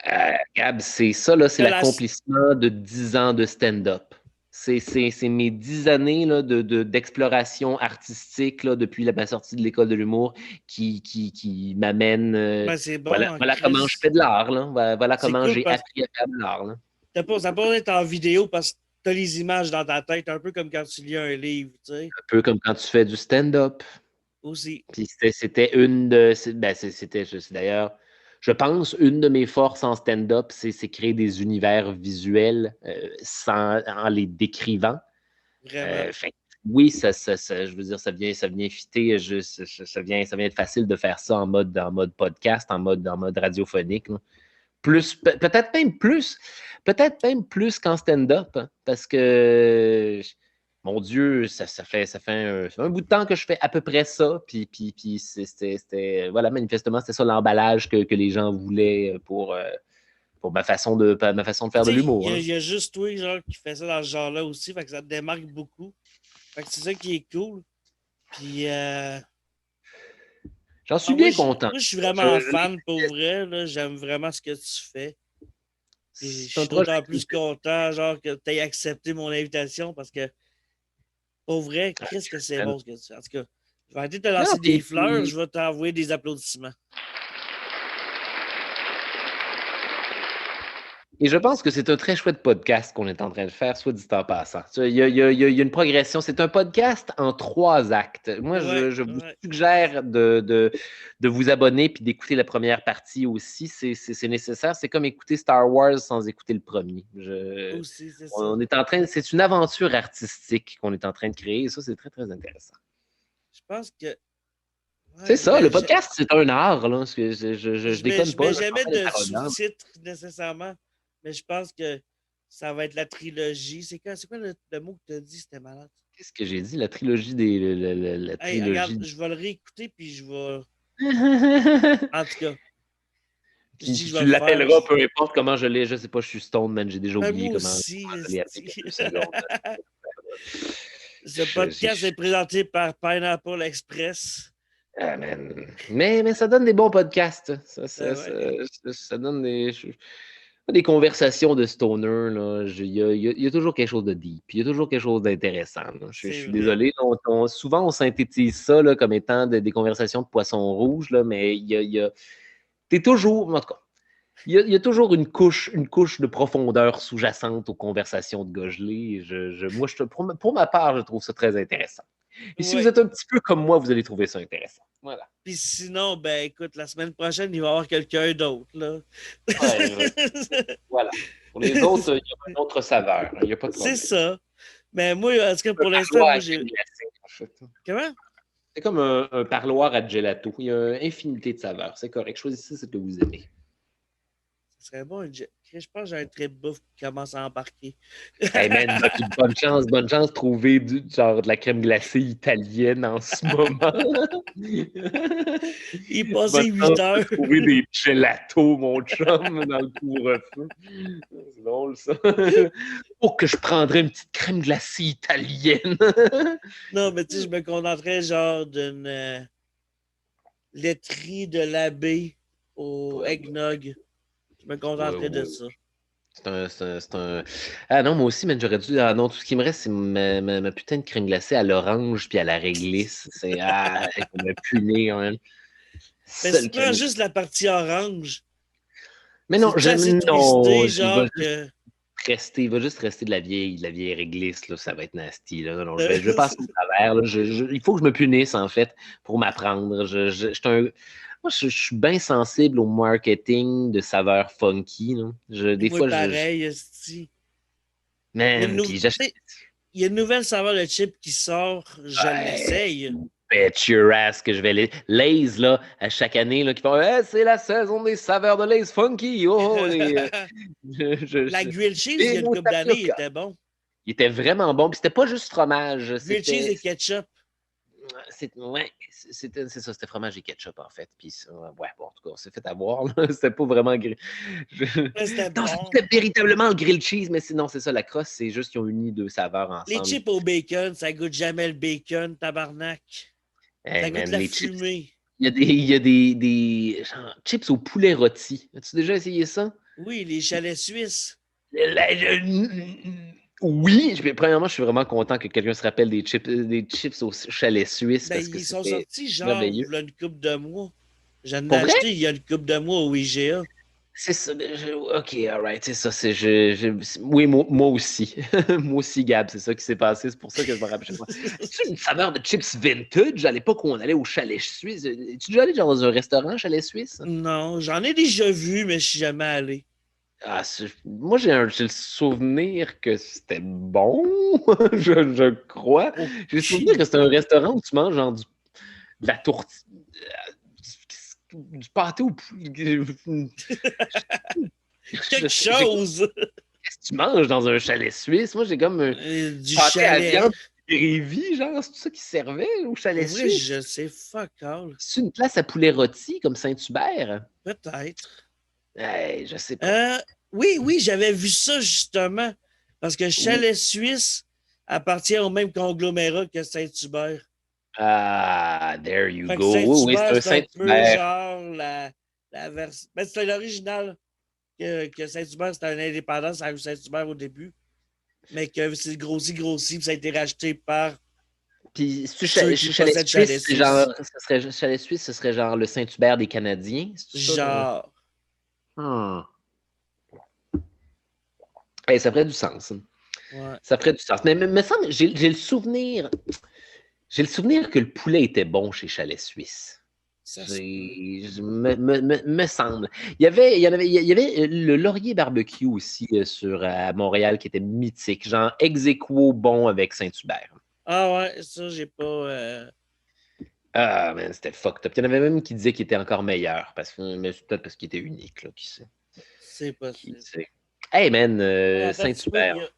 Gab, c'est ça, là, c'est
t'as la.
l'accomplissement de 10 ans de stand-up. C'est mes 10 années là, d'exploration artistique là, depuis ma sortie de l'école de l'humour qui m'amènent.
Ben, c'est bon,
Voilà comment je
Chris.
fais de l'art. Là. Voilà
C'est
comment
cool
j'ai
parce que
appris à faire de l'art. Là.
ça peut être en vidéo parce que t'as les images dans ta tête, un peu comme quand tu lis un livre, tu sais.
Un peu comme quand tu fais du stand-up.
Aussi.
Puis c'était une de. C'est d'ailleurs, je pense, une de mes forces en stand-up, c'est créer des univers visuels en les décrivant.
Vraiment.
Fait, oui, je veux dire, ça vient fitter. Ça vient être facile de faire ça en mode podcast, en mode radiophonique. Là. Peut-être même plus qu'en stand-up, hein, parce que mon Dieu, ça fait un bout de temps que je fais à peu près ça. Puis voilà, manifestement, c'était ça l'emballage que les gens voulaient pour ma façon de
Tu
faire de
sais,
l'humour.
il y a juste toi, genre, qui fait ça dans ce genre-là aussi, fait que ça te démarque beaucoup. Fait que c'est ça qui est cool. Puis,
J'en suis bien content.
moi, je suis vraiment fan pour vrai, là. J'aime vraiment ce que tu fais. Puis, je
C'est un
suis
projet
d'autant
qui me
plus content, genre, que tu aies accepté mon invitation parce que, pour vrai, qu'est-ce que c'est
fait.
bon ce que tu fais. En tout cas, je vais arrêter de te
Non,
lancer des fleurs, je vais t'envoyer des applaudissements.
et je pense que c'est un très chouette podcast qu'on est en train de faire, soit dit en passant. Il y a une progression. C'est un podcast en 3 actes. Moi,
Ouais,
je vous
ouais.
suggère de vous abonner puis d'écouter la première partie aussi. C'est nécessaire. C'est comme écouter Star Wars sans écouter le premier.
Aussi, c'est ça.
On est en train, c'est une aventure artistique qu'on est en train de créer. Et ça, c'est très, très intéressant.
Je pense que.
C'est
Ouais,
ça, le podcast, c'est un art. Là, je déconne
je
pas.
mets
Là, je suis en
jamais
train d'être
de
arrogant.
sous-titres nécessairement, mais je pense que ça va être la trilogie. C'est quoi le mot que tu as dit? C'était malade.
Qu'est-ce que j'ai dit? La trilogie des. La
Hey, regarde,
trilogie.
je vais le réécouter, puis je vais. En tout cas, je
Puis
dis que je vais
tu
le faire.
l'appelleras, peu importe comment je l'ai. Je sais pas, je suis stone, man. J'ai déjà
Ben,
oublié
moi
comment
aussi,
je l'ai appelé il y a 2 secondes.
Ce podcast est présenté par Pineapple Express.
Ah, man. Mais ça donne des bons podcasts.
Ben ouais.
Ça donne des conversations de stoner. Là. Il y a toujours quelque chose de deep. Il y a toujours quelque chose d'intéressant. Je
C'est
suis
vrai.
désolé. Souvent, on synthétise ça là, comme étant des conversations de poisson rouge, là, mais t'es toujours, en tout cas, il y a toujours une couche de profondeur sous-jacente aux conversations de gars gelés. Moi, pour ma part, je trouve ça très intéressant. Et si vous
Ouais.
êtes un petit peu comme moi, vous allez trouver ça intéressant. Voilà.
Puis sinon, ben écoute, la semaine prochaine, il va y avoir quelqu'un d'autre, là.
Ouais, voilà. Pour les autres, il y a une autre saveur. Il n'y a pas de
C'est
problème.
ça. Mais moi, en tout cas,
Un
pour l'instant,
parloir
moi,
à
j'ai.
crème glacée, en fait.
Comment?
C'est comme un parloir à gelato. Il y a une infinité de saveurs. C'est correct. Choisissez ce que vous aimez.
Ce serait bon, je pense que j'ai un trip bouffe qui commence à embarquer.
Hey man, bonne chance de trouver genre de la crème glacée italienne en ce moment.
Il est passé
Bonne
8
chance de
heures.
trouver des gelatos, mon chum, dans le couvre-feu. C'est drôle, ça. Oh, que je prendrais une petite crème glacée italienne.
Non, mais tu sais, je me contenterais genre d'une laiterie de l'abbé au
Ouais,
eggnog. Je me
ouais,
contenterais de
ouais.
ça.
C'est un. Ah non, moi aussi, man, j'aurais dû. Ah non, tout ce qui me reste, c'est ma putain de crème glacée à l'orange puis à la réglisse. C'est. Ah, pour me punir, man.
Mais si
Seule
tu prends
crème.
juste la partie orange,
Mais non,
c'est-tu assez
non,
twisté, genre que.
il va juste rester de la vieille réglisse, là, ça va être nasty. Là. Non, je vais passer au travers. Là. Il faut que je me punisse, en fait, pour m'apprendre. Moi, je suis bien sensible au marketing de saveurs funky. Là. Des
Moi,
fois,
pareil, esti. Il y a une
man,
nou-
puis
tu
j'achète.
sais, il y a une nouvelle saveur de chip qui sort, je
Ouais,
l'essaye.
bet your ass que je vais les. Lay's, là, à chaque année, là, qui font c'est la saison des saveurs de Lay's funky. Oh,
La grilled cheese, il y
les
a une
mots
couple d'années, il
tapioca.
était bon.
Il était vraiment bon. Puis c'était pas juste fromage.
Grilled cheese et ketchup.
Ouais, c'est ça, c'était fromage et ketchup, en fait. Puis, ouais, bon, en tout cas, on s'est fait avoir. Là. C'était pas vraiment.
Mais c'était
Non,
bon.
c'était véritablement le grilled cheese, mais non, c'est ça, la crosse, c'est juste qu'ils ont uni 2 saveurs
Les
ensemble.
chips au bacon, ça goûte jamais le bacon, tabarnak.
Hey,
Ça goûte
man,
la
les chips.
fumée.
Il y a des genre, chips au poulet rôti. As-tu déjà essayé ça?
Oui, les chalets suisses.
Oui, premièrement, je suis vraiment content que quelqu'un se rappelle des chips au chalet suisse
Ben,
parce que
ils sont
c'était
sortis genre
merveilleux.
v'là une couple de mois. J'en ai
Pour vrai?
acheté il y a une couple de mois au IGA.
C'est ça. OK, alright, c'est ça. Oui, moi aussi. Moi aussi, Gab, c'est ça qui s'est passé. C'est pour ça que je me rappelle. C'est une saveur de chips vintage à l'époque où on allait au chalet suisse. Es-tu déjà allé genre, dans un restaurant chalet suisse?
Non, j'en ai déjà vu, mais je suis jamais allé.
Ah, moi, j'ai le souvenir que c'était bon, je crois. J'ai le souvenir que c'était un restaurant où tu manges genre de la tourte, du pâté au poulet.
Quelque
Qu'est-ce
chose!
que tu manges dans un chalet suisse? Moi, j'ai comme un
Du
pâté à
chalet.
viande grévy, genre, c'est tout ça qui servait au
Pour
chalet
vrai,
suisse?
je sais fuck all.
C'est une place à poulet rôti comme Saint-Hubert?
Peut-être.
Hey, je sais pas.
Oui, j'avais vu ça justement. Parce que Chalet Suisse appartient au même conglomérat que Saint-Hubert.
Ah, there you
Fait que
go. Oui, oui, c'est
Saint-Hubert,
un
c'est un peu
Saint-Hubert.
genre la version. Ben, c'est l'original que Saint-Hubert, c'était un indépendant, ça a eu Saint-Hubert au début. Mais que c'est grossi, puis ça a été racheté par
Puis,
ceux qui
Chalet
possèdent Chalet
Suisse, c'est
Suisse.
genre, Chalet Suisse, ce serait genre le Saint-Hubert des Canadiens, c'est ça?
Genre.
Hmm. Hey, ça ferait du sens.
Ouais.
Ça ferait du sens. Mais me semble, j'ai le souvenir. J'ai le souvenir que le poulet était bon chez Chalet Suisse.
Ça se peut.
Me semble. Il y avait le Laurier Barbecue aussi à Montréal qui était mythique, genre ex aequo bon avec Saint-Hubert.
Ah ouais, ça, j'ai pas.
Ah, man, c'était fucked up. Il y en avait même qui disaient qu'il était encore meilleur, mais c'est peut-être parce qu'il était unique, là, qui sait.
C'est
Qui
possible.
sait. Hey, man,
Attends un petit peu,
Saint-Hubert.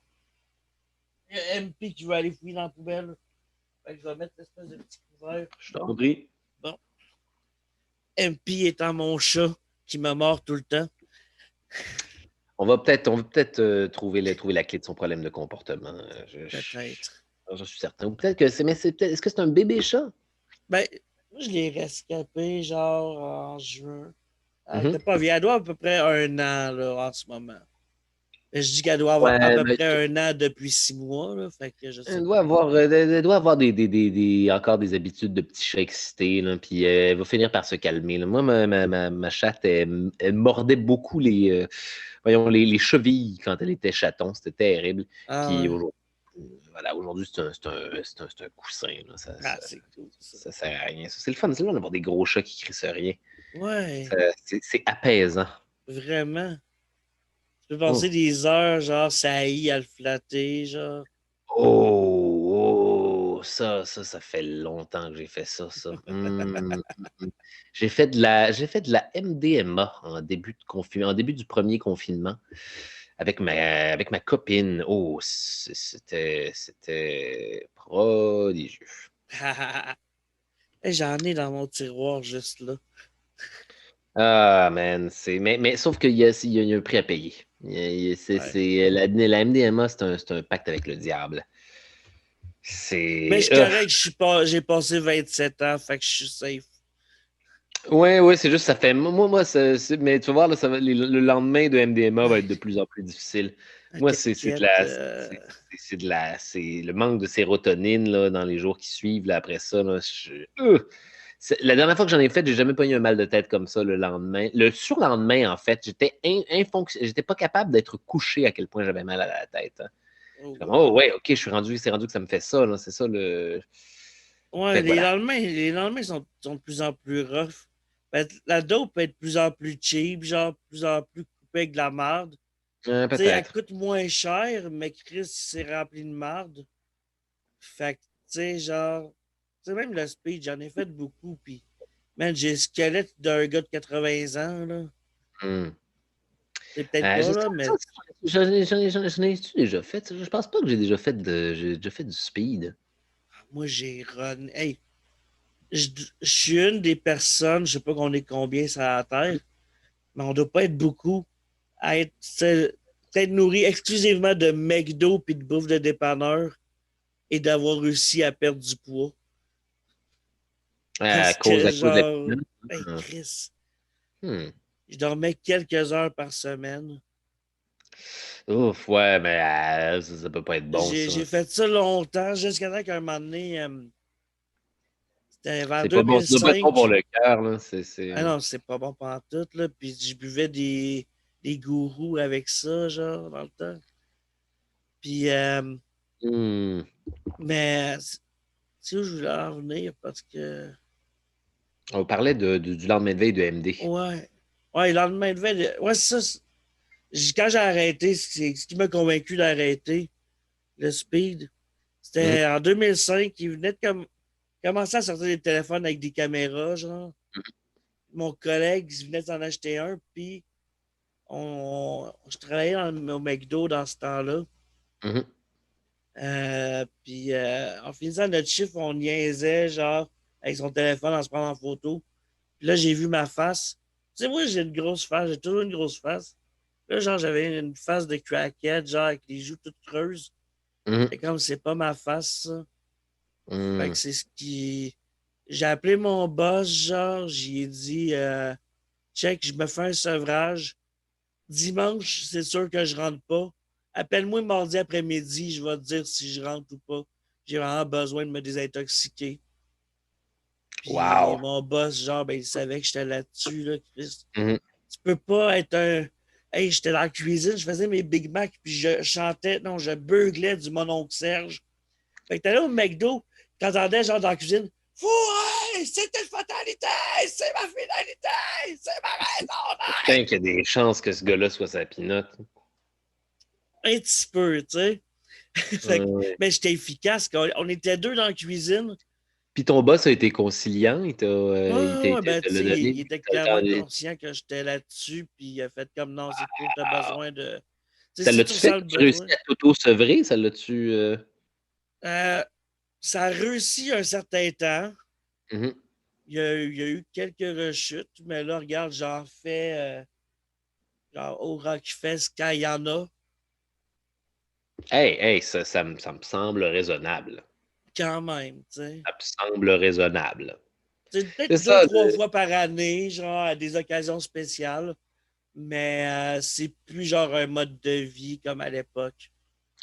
Il y a MP qui veut aller fouiller dans la poubelle. Fait que je vais mettre l'espèce de petit couvert.
Je t'en prie.
Bon. MP étant mon chat qui me mord tout le temps.
On va peut-être trouver la clé de son problème de comportement.
Peut-être.
Je suis certain. Ou peut-être que est-ce que c'est un bébé chat?
Ben, moi, je l'ai rescapé genre en juin. Elle
Mhm.
était pas vieille. Elle doit à peu près 1 an là, en ce moment. Je dis qu'elle doit avoir à
Ouais,
peu
mais
près 1 an depuis 6 mois. Là, fait que je sais
elle
pas.
doit avoir encore des habitudes de petit chat excité, là, puis elle va finir par se calmer, là. Moi, ma chatte, elle mordait beaucoup les chevilles quand elle était chaton. C'était terrible.
Ah
Puis
ouais.
aujourd'hui, voilà, aujourd'hui, c'est un coussin, là.
Ah, c'est cool ça.
Ça sert à rien. C'est le fun d'avoir des gros chats qui crissent rien.
Ouais,
C'est apaisant.
vraiment. Tu peux
Hum.
passer des heures, genre, ça y à le flatter, genre.
Ça fait longtemps que j'ai fait ça. J'ai fait de la MDMA en début du premier confinement avec ma copine. Oh, c'était prodigieux.
Hey, j'en ai dans mon tiroir juste là.
Ah, man, mais sauf qu'il y a un prix à payer.
Ouais.
La MDMA, c'est un pacte avec le diable.
Mais je
C'est.
suis correct, j'ai passé 27 ans, fait que je suis safe.
Ouais, ouais, c'est juste, ça fait. Mais tu vas voir, là, le lendemain de MDMA va être de
Ouais.
plus en plus difficile. Moi, c'est de
T'inquiète.
la. C'est le manque de sérotonine là, dans les jours qui suivent. Là, après ça, là, la dernière fois que j'en ai fait, j'ai jamais pas eu un mal de tête comme ça le lendemain. Le surlendemain, en fait, j'étais pas capable d'être couché à quel point j'avais mal à la tête, hein.
Oh,
Comme, oh
wow.
ouais, ok, c'est rendu que ça me fait ça, là. C'est ça le.
Ouais,
Fait que voilà.
les lendemains sont de plus en plus rough. Ben, la dope peut être de plus en plus cheap, genre de plus en plus coupée avec de la marde. Tu sais, elle
Peut-être.
coûte moins cher, mais Chris, c'est rempli de marde. Fait que, tu sais, genre, tu sais, même le speed, j'en ai fait beaucoup, puis, man, j'ai le squelette d'un gars de 80 ans, là.
Hmm.
C'est peut-être pas,
Je sais
là,
pas,
mais
j'en ai-tu déjà fait? Je pense pas que j'ai déjà fait du speed.
moi, j'ai run. Hey, je, je suis une des personnes, je sais pas qu'on est combien sur la Terre, mais on doit pas être beaucoup à être, peut-être nourri exclusivement de McDo puis de bouffe de dépanneur et d'avoir réussi à perdre du poids.
À
Parce
cause,
que,
à cause de la
genre,
pilule.
hey,
Hmm.
Chris,
Hmm.
je dormais quelques heures par semaine.
Ouf, ouais, mais ça peut pas être bon,
J'ai
ça.
fait ça longtemps, jusqu'à temps qu'à un moment donné, c'était vers
Ça doit pas être bon pour
2005.
le cœur, là.
Ah non, c'est pas bon pendant tout, là. Puis je buvais des gourous avec ça, genre, dans le temps. Puis,
Hmm.
mais c'est où je voulais en venir parce que,
On parlait du lendemain de veille de MD.
ouais, ouais, le lendemain de veille, ouais, c'est ça. Quand j'ai arrêté, c'est ce qui m'a convaincu d'arrêter le speed.
Mhm.
C'était en 2005, il venait de commencer à sortir des téléphones avec des caméras, genre. Mon collègue, il venait d'en acheter un, puis je travaillais au McDo dans ce temps-là.
Mhm.
Puis en finissant notre chiffre, on niaisait, genre, avec son téléphone en se prenant en photo. Puis là, j'ai vu ma face. Tu sais, moi, j'ai une grosse face, j'ai toujours une grosse face. Là, genre, j'avais une face de crackhead, genre, avec les joues toutes creuses.
Mhm.
C'est comme, c'est pas ma face, ça. Fait que
Mhm.
c'est ce qui. J'ai appelé mon boss, genre, j'y ai dit, check, je me fais un sevrage. Dimanche, c'est sûr que je rentre pas. Appelle-moi mardi après-midi, je vais te dire si je rentre ou pas. J'ai vraiment besoin de me désintoxiquer. Puis
Wow.
mon boss, genre, ben, il savait que j'étais là-dessus, là, Chris.
Mhm.
Tu peux pas être un. Hey, j'étais dans la cuisine, je faisais mes Big Mac, puis je chantais, non, je beuglais du mononcle Serge. Fait que t'allais au McDo, t'entendais, genre, dans la cuisine, Fouet, c'était une fatalité, c'est ma finalité, c'est ma raison
Putain qu'il y a des chances que ce gars-là soit sa pinotte.
un petit peu, tu sais. Fait que,
Ouais.
mais j'étais efficace. On était deux dans la cuisine.
Puis ton boss a été conciliant,
Ouais, ben,
te
tu
l'a
sais, il
donné.
était clairement conscient que j'étais là-dessus, puis il a fait comme non, c'est cool, t'as besoin de. Tu sais,
Ça
si tu
l'a-tu fait?
ressens le
Tu réussi
besoin.
à t'auto-sevrer? Ça l'a-tu.
Euh, Ça a réussi un certain temps.
Mhm.
Il y a eu quelques rechutes, mais là, regarde, j'en fais genre au Rockfest quand il y en a,
Hey, hey, ça me semble raisonnable.
quand même, tu sais.
Ça me semble raisonnable.
C'est
C'est
peut-être deux,
ça.
trois fois par année, genre à des occasions spéciales, mais c'est plus genre un mode de vie comme à l'époque.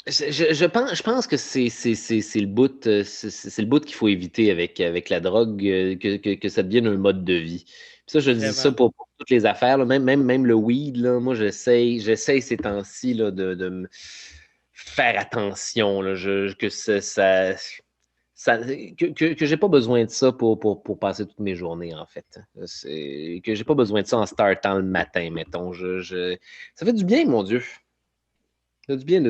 Je pense que c'est le bout, c'est le bout qu'il faut éviter avec la drogue, que ça devienne un mode de vie. Puis ça, je dis ça
Vraiment.
pour toutes les affaires, là, même le weed, là, moi, j'essaye ces temps-ci là, de me faire attention, là, que que j'ai pas besoin de ça pour passer toutes mes journées, en fait. Que j'ai pas besoin de ça en startant le matin, mettons. Ça fait du bien, mon Dieu. Ça fait du bien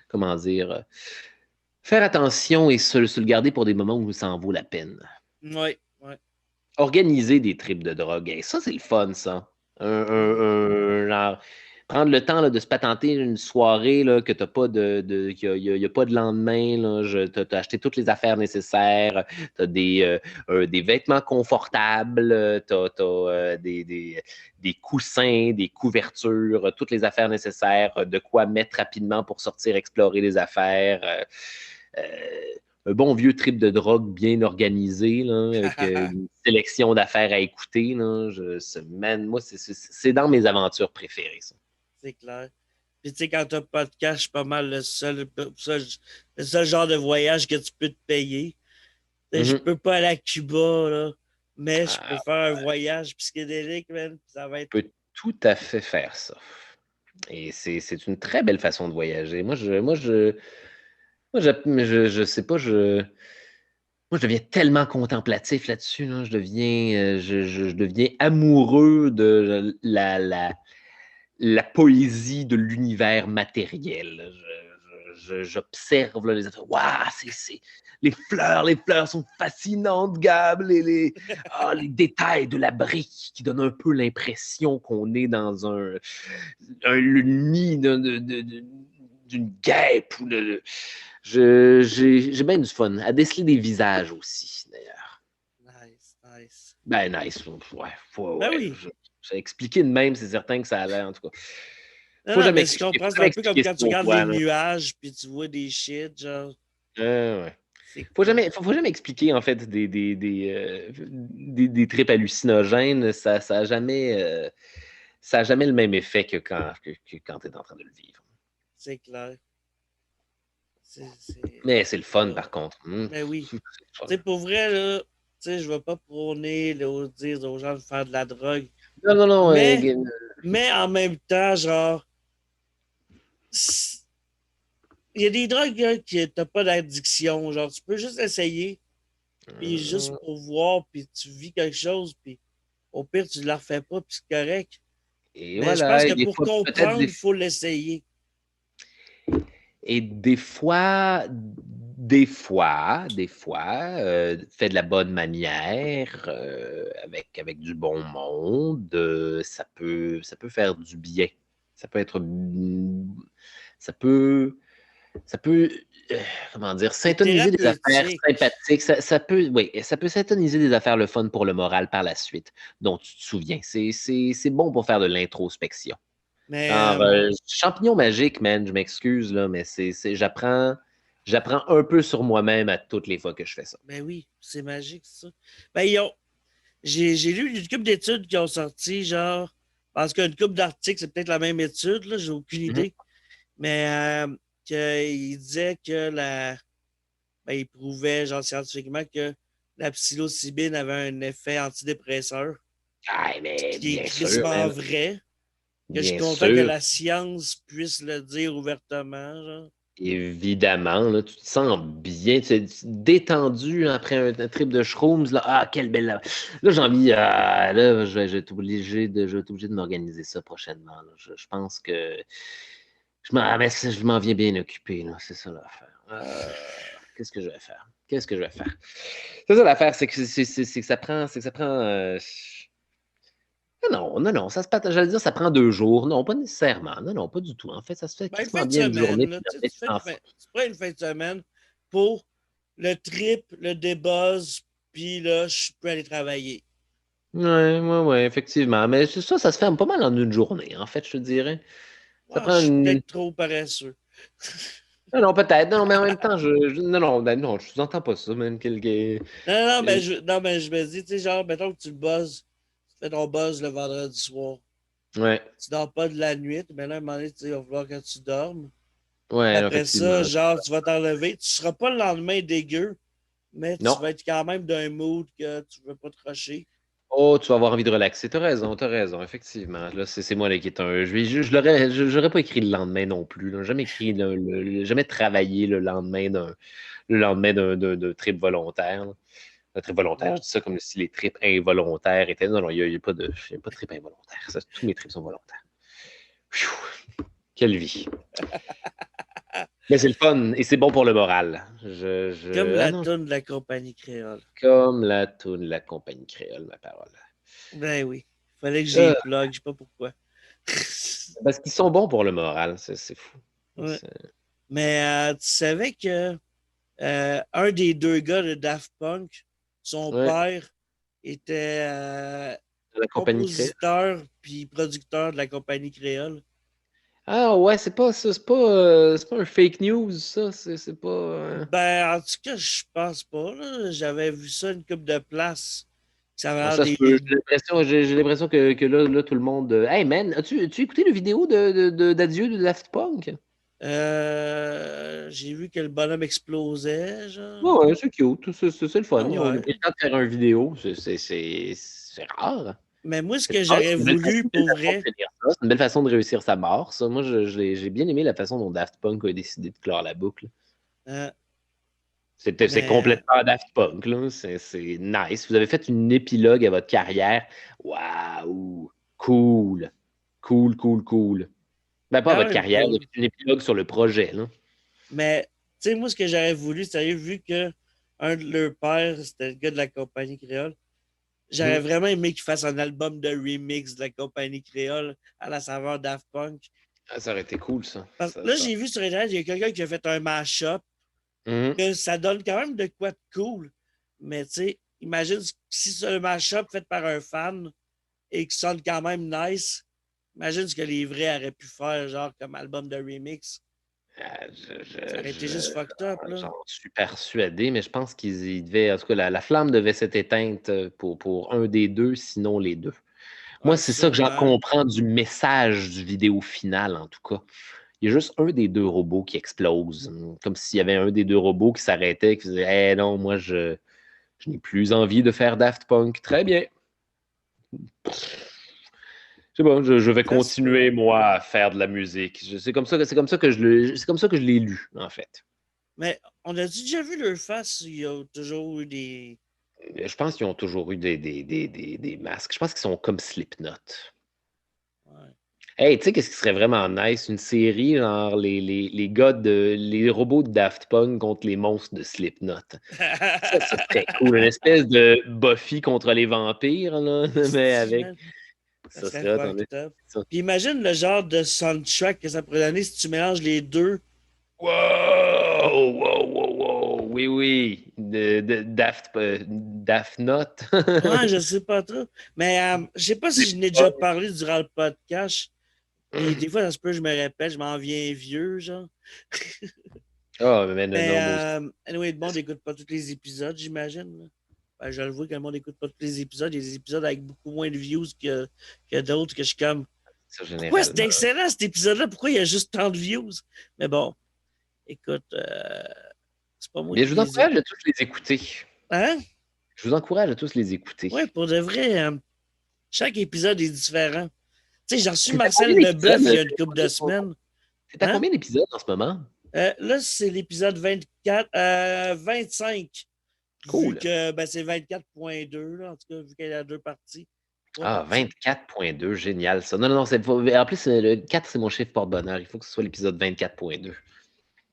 comment dire, faire attention et se le garder pour des moments où ça en vaut la peine.
Oui, oui.
Organiser des trips de drogue, hey, ça, c'est le fun, ça. Genre, prendre le temps là, de se patenter une soirée là, que t'as pas qu'il y a pas de lendemain. Là, t'as acheté toutes les affaires nécessaires, t'as des vêtements confortables, des coussins, des couvertures, toutes les affaires nécessaires, de quoi mettre rapidement pour sortir explorer les affaires. Euh, un bon vieux trip de drogue bien organisé, là, avec une sélection d'affaires à écouter. Là, man, moi, c'est dans mes aventures préférées, ça.
C'est clair. Puis tu sais, quand t'as pas de cash, c'est pas mal le seul genre de voyage que tu peux te payer. Tu sais, je
Mhm.
peux pas aller à Cuba, là, mais je peux
Ah,
faire un voyage psychédélique, man, puis ça va
tu
être.
peux tout à fait faire ça. Et c'est une très belle façon de voyager. Je sais pas, moi, je deviens tellement contemplatif là-dessus. Là. Je deviens amoureux de la poésie de l'univers matériel. J'observe là, les affaires. Waouh, les fleurs sont fascinantes, Gab. Les détails de la brique qui donnent un peu l'impression qu'on est dans le nid d'une guêpe. J'ai bien du fun à déceler des visages aussi, d'ailleurs.
Nice, nice.
Ben, nice. Ouais,
Ben
ouais.
oui.
J'ai expliqué de même, c'est certain que ça a l'air, en tout cas.
Non, non, mais je
Faut
comprends. C'est
jamais
un peu comme
expliquer
quand tu
son
regardes les
toi, là.
nuages, puis tu vois des shit, genre,
Ouais.
c'est cool.
Faut jamais expliquer, en fait, des trips hallucinogènes. Ça a jamais le même effet que quand tu es en train de le vivre.
C'est clair.
Mais c'est le
C'est
fun,
pas.
par contre.
Mais oui.
C'est le fun.
Tu sais, pour vrai, là, tu sais, je vais pas prôner, là, dire aux gens de faire de la drogue.
Non, non, non.
Mais, mais en même temps, genre, il y a des drogues là, qui t'as pas d'addiction. Genre, tu peux juste essayer, puis juste pour voir, puis tu vis quelque chose, puis au pire, tu ne la refais pas, puis c'est correct.
et
Mais je pense
voilà.
que
Et des
pour
fois, peut-être
comprendre, il faut l'essayer.
Et des fois, fait de la bonne manière, avec du bon monde, ça peut faire du bien. Ça peut être, ça peut, ça peut, euh, comment dire,
C'est
syntoniser des affaires
thérapeutique.
sympathiques. Oui, ça peut syntoniser des affaires le fun pour le moral par la suite, dont tu te souviens. C'est bon pour faire de l'introspection.
Mais,
Genre, champignon magique, man, je m'excuse, là, mais j'apprends un peu sur moi-même à toutes les fois que je fais ça.
ben oui, c'est magique, ça. Ben, j'ai lu une couple d'études qui ont sorti, genre, parce qu'une couple d'articles, c'est peut-être la même étude, là, j'ai aucune
Mhm.
idée. Mais qu'il disait que il prouvait, genre, scientifiquement, que la psilocybine avait un effet antidépresseur,
Ah,
ce
mais
qui est
bien sûr,
crissement
man.
vrai, que je suis
Bien
content que
sûr.
la science puisse le dire ouvertement, genre.
Évidemment, là, tu te sens bien, tu es détendu après un trip de shrooms. Là, ah, quelle belle. Là, j'ai envie. Là, je vais être obligé de m'organiser ça prochainement. Là. Je pense que je m'en viens bien occupé. Là, c'est ça l'affaire. Qu'est-ce que je vais faire? Qu'est-ce que je vais faire? C'est ça l'affaire, c'est que ça prend. Non, non, non, ça se passe, j'allais dire, ça prend 2 jours. Non, pas nécessairement. Non, non, pas du tout. En fait, ça se fait
Ben, une fin
quasiment
de
bien une journée,
semaine,
puis
là,
le
tu sais,
reste, tu t'en fous.
tu prends une fin de semaine pour le trip, le débuzz, puis là, je peux aller travailler.
Ouais, ouais, ouais, effectivement. Mais ça se fait pas mal en une journée, en fait, je te dirais. Ça
Ouais, je
prend
suis
une.
peut-être trop paresseux.
Non, non, peut-être. Non, mais en même temps, non, non, ben non, je n'entends pas ça, même quelque.
Non, non,
euh,
non, mais je me dis, tu sais, genre, mettons que tu le buzzes, tu fais ton buzz le vendredi soir.
Ouais,
Tu dors pas de la nuit, mais là, à un moment donné, tu sais, il va falloir que tu dormes.
ouais, non,
Après
effectivement.
ça, genre, tu vas t'enlever. Tu seras pas le lendemain dégueu, mais tu
Non.
vas être quand même d'un mood que tu veux pas te rusher.
Oh, tu vas avoir envie de relaxer. T'as raison, effectivement. Là, c'est moi là, qui est un. J'aurais pas écrit le lendemain non plus. Là. Jamais écrit jamais travaillé le lendemain d'un trip volontaire. Là. Un trip volontaire,
Ouais.
je dis ça comme si les trips involontaires étaient. Non, non, il y a pas il y a pas de trip involontaire. Tous mes trips sont volontaires. Pfiou, quelle vie. Mais c'est le fun et c'est bon pour le moral.
Comme
Ah
la
non,
toune de la compagnie créole.
comme la toune de la compagnie créole, ma parole.
Ben oui. Fallait que j'y
Euh,
plug, je sais pas pourquoi.
Parce qu'ils sont bons pour le moral, c'est fou.
Ouais.
C'est-
Mais tu savais que un des deux gars de Daft Punk, son
Ouais,
père était
la compagnie créole.
compositeur puis producteur de la compagnie créole.
Ah ouais, c'est pas ça, c'est pas un fake news, ça. C'est pas.
Ben, en tout cas, je pense pas, là. J'avais vu ça une couple de places. Ça avait l'air
Ça se
des.
peut. J'ai l'impression que là, tout le monde. Hey man, as-tu écouté le vidéo d'adieu de Daft Punk?
J'ai vu que le bonhomme explosait,
Ouais,
genre.
ouais, c'est cute. C'est le fun.
Ah
Ils ont
ouais.
pris le temps de faire une vidéo. C'est rare.
Mais moi, ce
C'est
que
rare,
j'aurais voulu
une belle
pour
façon de
vrai,
finir ça. C'est une belle façon de réussir sa mort, ça. Moi, j'ai bien aimé la façon dont Daft Punk a décidé de clore la boucle.
euh,
C'est
mais
complètement Daft Punk, là. C'est nice. Vous avez fait une épilogue à votre carrière. Waouh! Cool. Cool, cool, cool. Ben, pas à
quand
votre
même
carrière, vous avez
cool.
fait une épilogue sur le projet, là.
Mais, tu sais, moi, ce que j'aurais voulu, c'est vu que un de leurs pères, c'était le gars de la compagnie créole, j'aurais
Mhm.
vraiment aimé qu'il fasse un album de remix de la compagnie créole à la saveur Daft Punk.
Ah, ça aurait été cool, ça.
Parce que là, j'ai vu sur Internet, il y a quelqu'un qui a fait un mash-up,
Mhm.
que ça donne quand même de quoi de cool. Mais, tu sais, imagine si c'est un mash-up fait par un fan et qui sonne quand même nice. Imagine ce que les vrais auraient pu faire, genre, comme album de remix.
Ah,
Ça aurait été juste fucked up, là.
j'en suis persuadé, mais je pense qu'ils devaient. En tout cas, la flamme devait s'être éteinte pour un des deux, sinon les deux. Moi,
Ouais,
c'est ça que j'en
sûrement.
comprends du message du vidéo final, en tout cas. Il y a juste un des deux robots qui explose. Comme s'il y avait un des deux robots qui s'arrêtait, qui disait Eh non, moi, je n'ai plus envie de faire Daft Punk. Très bien. C'est bon, je vais
Ça se peut.
continuer, moi, à faire de la musique. C'est comme ça que je l'ai lu, en fait.
Mais on a déjà vu leur face, il y a toujours eu des.
Je pense qu'ils ont toujours eu des masques. Je pense qu'ils sont comme Slipknot.
Ouais.
Hey, tu sais, qu'est-ce qui serait vraiment nice? Une série, genre les robots de Daft Punk contre les monstres de Slipknot. Ça serait cool. Une espèce de Buffy contre les vampires, là, mais
Esti,
avec.
man, ça
Ça
serait
serait hot, en
fucked
effet,
up.
ça.
Puis imagine le genre de soundtrack que ça pourrait donner si tu mélanges les deux.
Wow! Wow, wow, wow! Oui, oui. Daft Note.
Ouais, je sais pas trop. Mais je sais pas si je n'ai déjà parlé durant le podcast. Et des fois, ça se peut, je me répète, je m'en viens vieux, genre.
Ah, mais non,
Mais
non, moi aussi.
anyway, le monde n'écoute pas tous les épisodes, j'imagine. Là. Ben, je le vois que le monde n'écoute pas tous les épisodes. Il y a des épisodes avec beaucoup moins de views que d'autres que je suis comme.
Ça,
Pourquoi c'est
généralement.
excellent cet épisode-là? Pourquoi il y a juste tant de views? Mais bon, écoute, c'est pas moi
Bien,
qui
je vous
les ai.
encourage à tous les écouter.
Hein?
Je vous encourage à tous les écouter.
Ouais, pour de vrai, chaque épisode est différent. Tu sais, j'ai reçu
C'est à combien
Marcel
d'épisodes?
Leboeuf il y a une couple de semaines.
C'est à
Hein?
combien d'épisodes en ce moment?
Là, c'est l'épisode 24, 25, vu
Cool.
que ben, c'est 24.2, là, en tout cas, vu qu'il y a deux parties, trois
Ah,
parties.
24,2, génial ça. Non, non, non, en plus, le 4, c'est mon chiffre porte-bonheur. Il faut que ce soit l'épisode 24,2.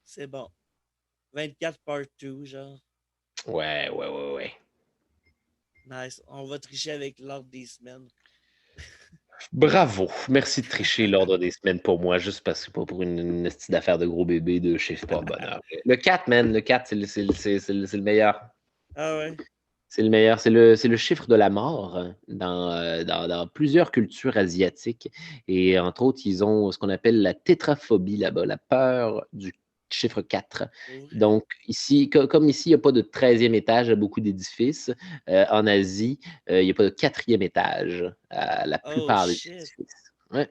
C'est bon. 24 part 2, genre.
Ouais, ouais, ouais, ouais.
Nice. On va tricher avec l'ordre des semaines.
Bravo. Merci de tricher l'ordre des semaines pour moi, juste parce que pas pour une petite affaire de gros bébé de chiffre pas bonheur. Le 4, man, le 4, c'est le meilleur.
Ah ouais.
C'est le meilleur. C'est le chiffre de la mort dans plusieurs cultures asiatiques. Et entre autres, ils ont ce qu'on appelle la tétraphobie là-bas, la peur du chiffre 4.
Pour vrai.
Donc, ici, comme ici, il n'y a pas de 13e étage à beaucoup d'édifices, en Asie, il n'y a pas de 4e étage à la
Oh
plupart des
shit.
édifices. Ouais.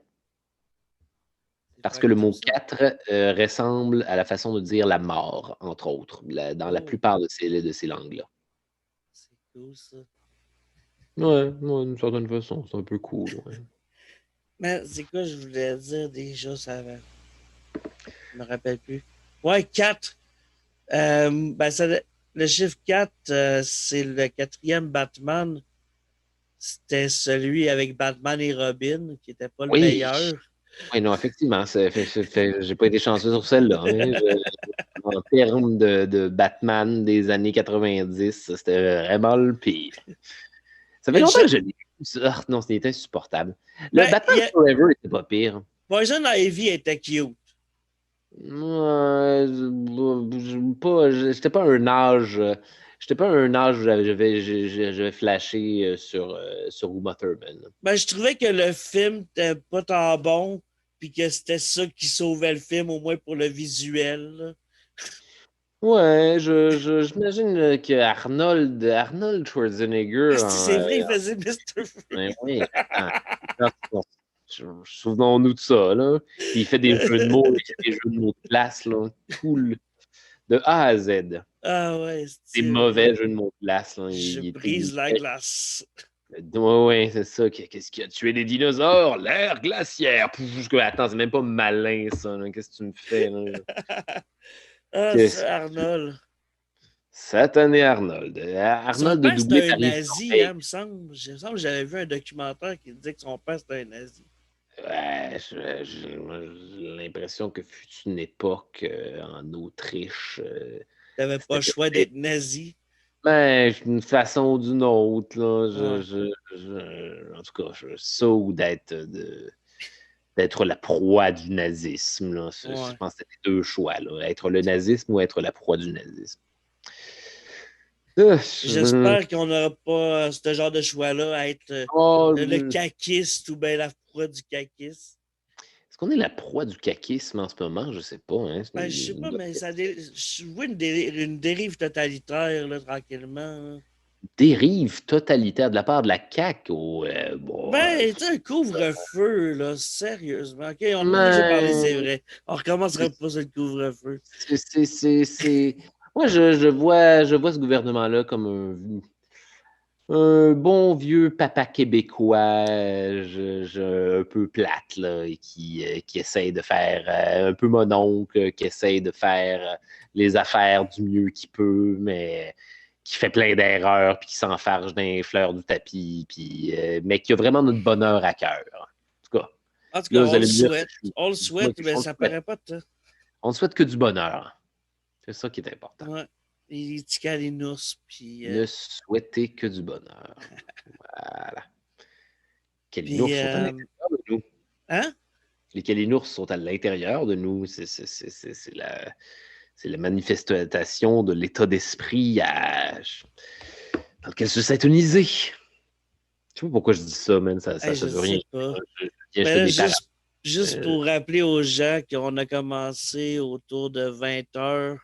C'est
Parce que le
fucked up
mot
ça.
4 ressemble à la façon de dire la mort, entre autres, dans la
Oh,
plupart de ces langues-là.
c'est cool ça.
Ouais, ouais, d'une certaine façon, c'est un peu cool. Ouais.
Mais c'est quoi je voulais dire déjà ça va. Je me rappelle plus. Ouais, 4. Ben le chiffre 4, c'est le quatrième Batman. C'était celui avec Batman et Robin, qui était pas le
Oui,
meilleur.
oui, non, effectivement, j'ai pas été chanceux sur celle-là. Hein. En termes de Batman des années 90, c'était vraiment le pire. Ça fait
Mais
longtemps que je l'ai vu. Ah, non, c'était insupportable. Le
ben,
Batman Forever était pas pire.
Poison Ivy était cute.
J'étais pas à un âge. J'étais pas à un âge où j'avais flashé sur Uma Thurman.
Ben, je trouvais que le film était pas tant bon, puis que c'était ça qui sauvait le film, au moins pour le visuel, là.
Ouais, j'imagine que Arnold
Ah,
Schwarzenegger
c'est vrai, il faisait Mr.
ben
Freeze.
oui, attends, souvenons-nous de ça, là. Puis il fait des jeux de mots, il fait des jeux de mots de place, là, de A à Z.
Ah ouais,
Des
c'est vrai.
mauvais jeux de mots de place, là.
Je
Il
brise la
fait,
glace.
ouais, ouais, c'est ça. Qu'est-ce qui a tué des dinosaures? L'ère glaciaire. Attends, c'est même pas malin, ça, là. Qu'est-ce que tu me fais, là?
Ah,
Qu'est-ce
c'est Arnold.
Satané Arnold.
Son
Arnold de
père,
doubler
c'était un
Paris
nazi,
Corbeil.
hein, me semble. Il me semble que j'avais vu un documentaire qui disait que son père, c'était un nazi.
Ouais, moi, j'ai l'impression que fut une époque en Autriche,
T'avais pas
c'était
le choix
peut-être
d'être nazi.
ben, d'une façon ou d'une autre, là,
Ouais,
en tout cas, ça ou d'être la proie du nazisme, là, je
ouais.
pense que c'était deux choix, là, être le nazisme ou être la proie du nazisme. Euh, je-
J'espère qu'on n'aura pas ce genre de choix-là à être le
oh,
caquiste ou bien la proie du caquiste.
est-ce qu'on est la proie du caquisme en ce moment? Je sais pas, hein.
Ben, je sais pas, mais je vois une dérive totalitaire, là, tranquillement, là.
Dérive totalitaire de la part de la CAQ. Bon,
Ben, tu sais, un couvre-feu, là, sérieusement. OK, on n'est pas obligé de parler, c'est
mais
vrai. On recommencera pas sur le couvre-feu.
moi, je vois ce gouvernement-là comme un bon vieux papa québécois, un peu plate, là, et qui essaye de faire un peu mon oncle, qui essaye de faire les affaires du mieux qu'il peut, mais qui fait plein d'erreurs, puis qui s'enfarge dans les fleurs du tapis, puis, mais qui a vraiment notre bonheur à cœur. En tout cas,
En tout cas,
là, vous
on le
allez me dire que
souhaite. On le souhaite, mais
on le
ça
souhaite.
paraît pas de ça.
On ne souhaite que du bonheur. C'est ça qui est important.
Ouais. Les Ticalinos, puis...
Ne souhaiter que du bonheur. Voilà.
puis
Kalinours sont à l'intérieur de nous.
hein?
Les Kalinours sont à l'intérieur de nous. C'est la manifestation de l'état d'esprit dans lequel se s'intonisé. Je sais pas pourquoi je dis ça, man.
Hey,
Ça
je
veut rien
sais pas.
dire. Je
Mais
fais
là,
des parades.
juste pour rappeler aux gens qu'on a commencé autour de 20 heures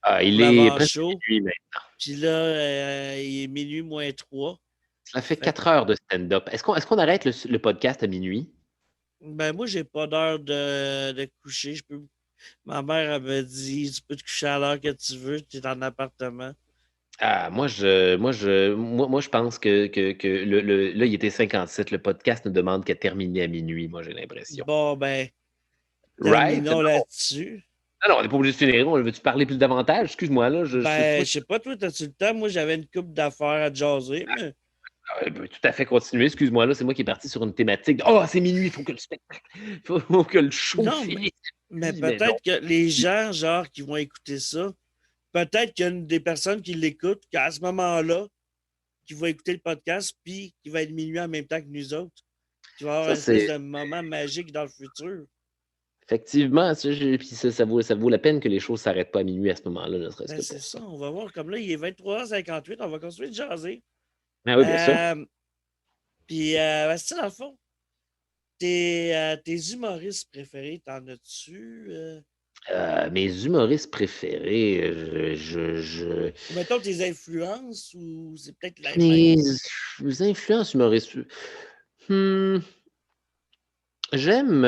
pour
Il est presque
l'avant-show.
minuit maintenant.
Puis là, il est minuit moins 3.
Ça fait
Fait
4 heures de stand-up. Est-ce qu'on arrête le podcast à minuit?
ben moi, j'ai pas d'heure de coucher. Ma mère, elle me dit, tu peux te coucher à l'heure que tu veux, tu es en appartement.
Moi, je pense que là, il était 57. Le podcast ne demande qu'à terminer à minuit, moi, j'ai l'impression.
Bon, ben,
Right?
terminons là-dessus.
Non, on n'est pas obligé de finir. Veux-tu parler plus davantage? Excuse-moi, là. C'est
Ben,
toi
je sais pas, toi, t'as-tu le temps? Moi, j'avais une couple d'affaires à jaser, mais
peut tout à fait continuer. Excuse-moi, là, c'est moi qui est parti sur une thématique. Oh, c'est minuit, il faut que le spectacle, faut que le show
non,
finisse.
mais
Mais non.
peut-être que les gens, genre, qui vont écouter ça, peut-être qu'il y a des personnes qui l'écoutent, qu'à ce moment-là, qui vont écouter le podcast, puis qui va être minuit en même temps que nous autres. qu'il va y avoir
Ça,
une espèce
c'est
de moment magique dans le futur.
effectivement, puis ça vaut la peine que les choses ne s'arrêtent pas à minuit à ce moment-là, ne serait-ce
Ben,
que
c'est
pour
ça,
ça.
on va voir. Comme là, il est 23h58, on va continuer de jaser.
Ah oui, bien sûr.
Puis, c'est ça, dans le fond. Tes humoristes préférés, t'en as-tu?
Mes humoristes préférés,
Ou mettons tes influences, ou c'est peut-être les mêmes?
mes influences humoristes. Hmm, j'aime.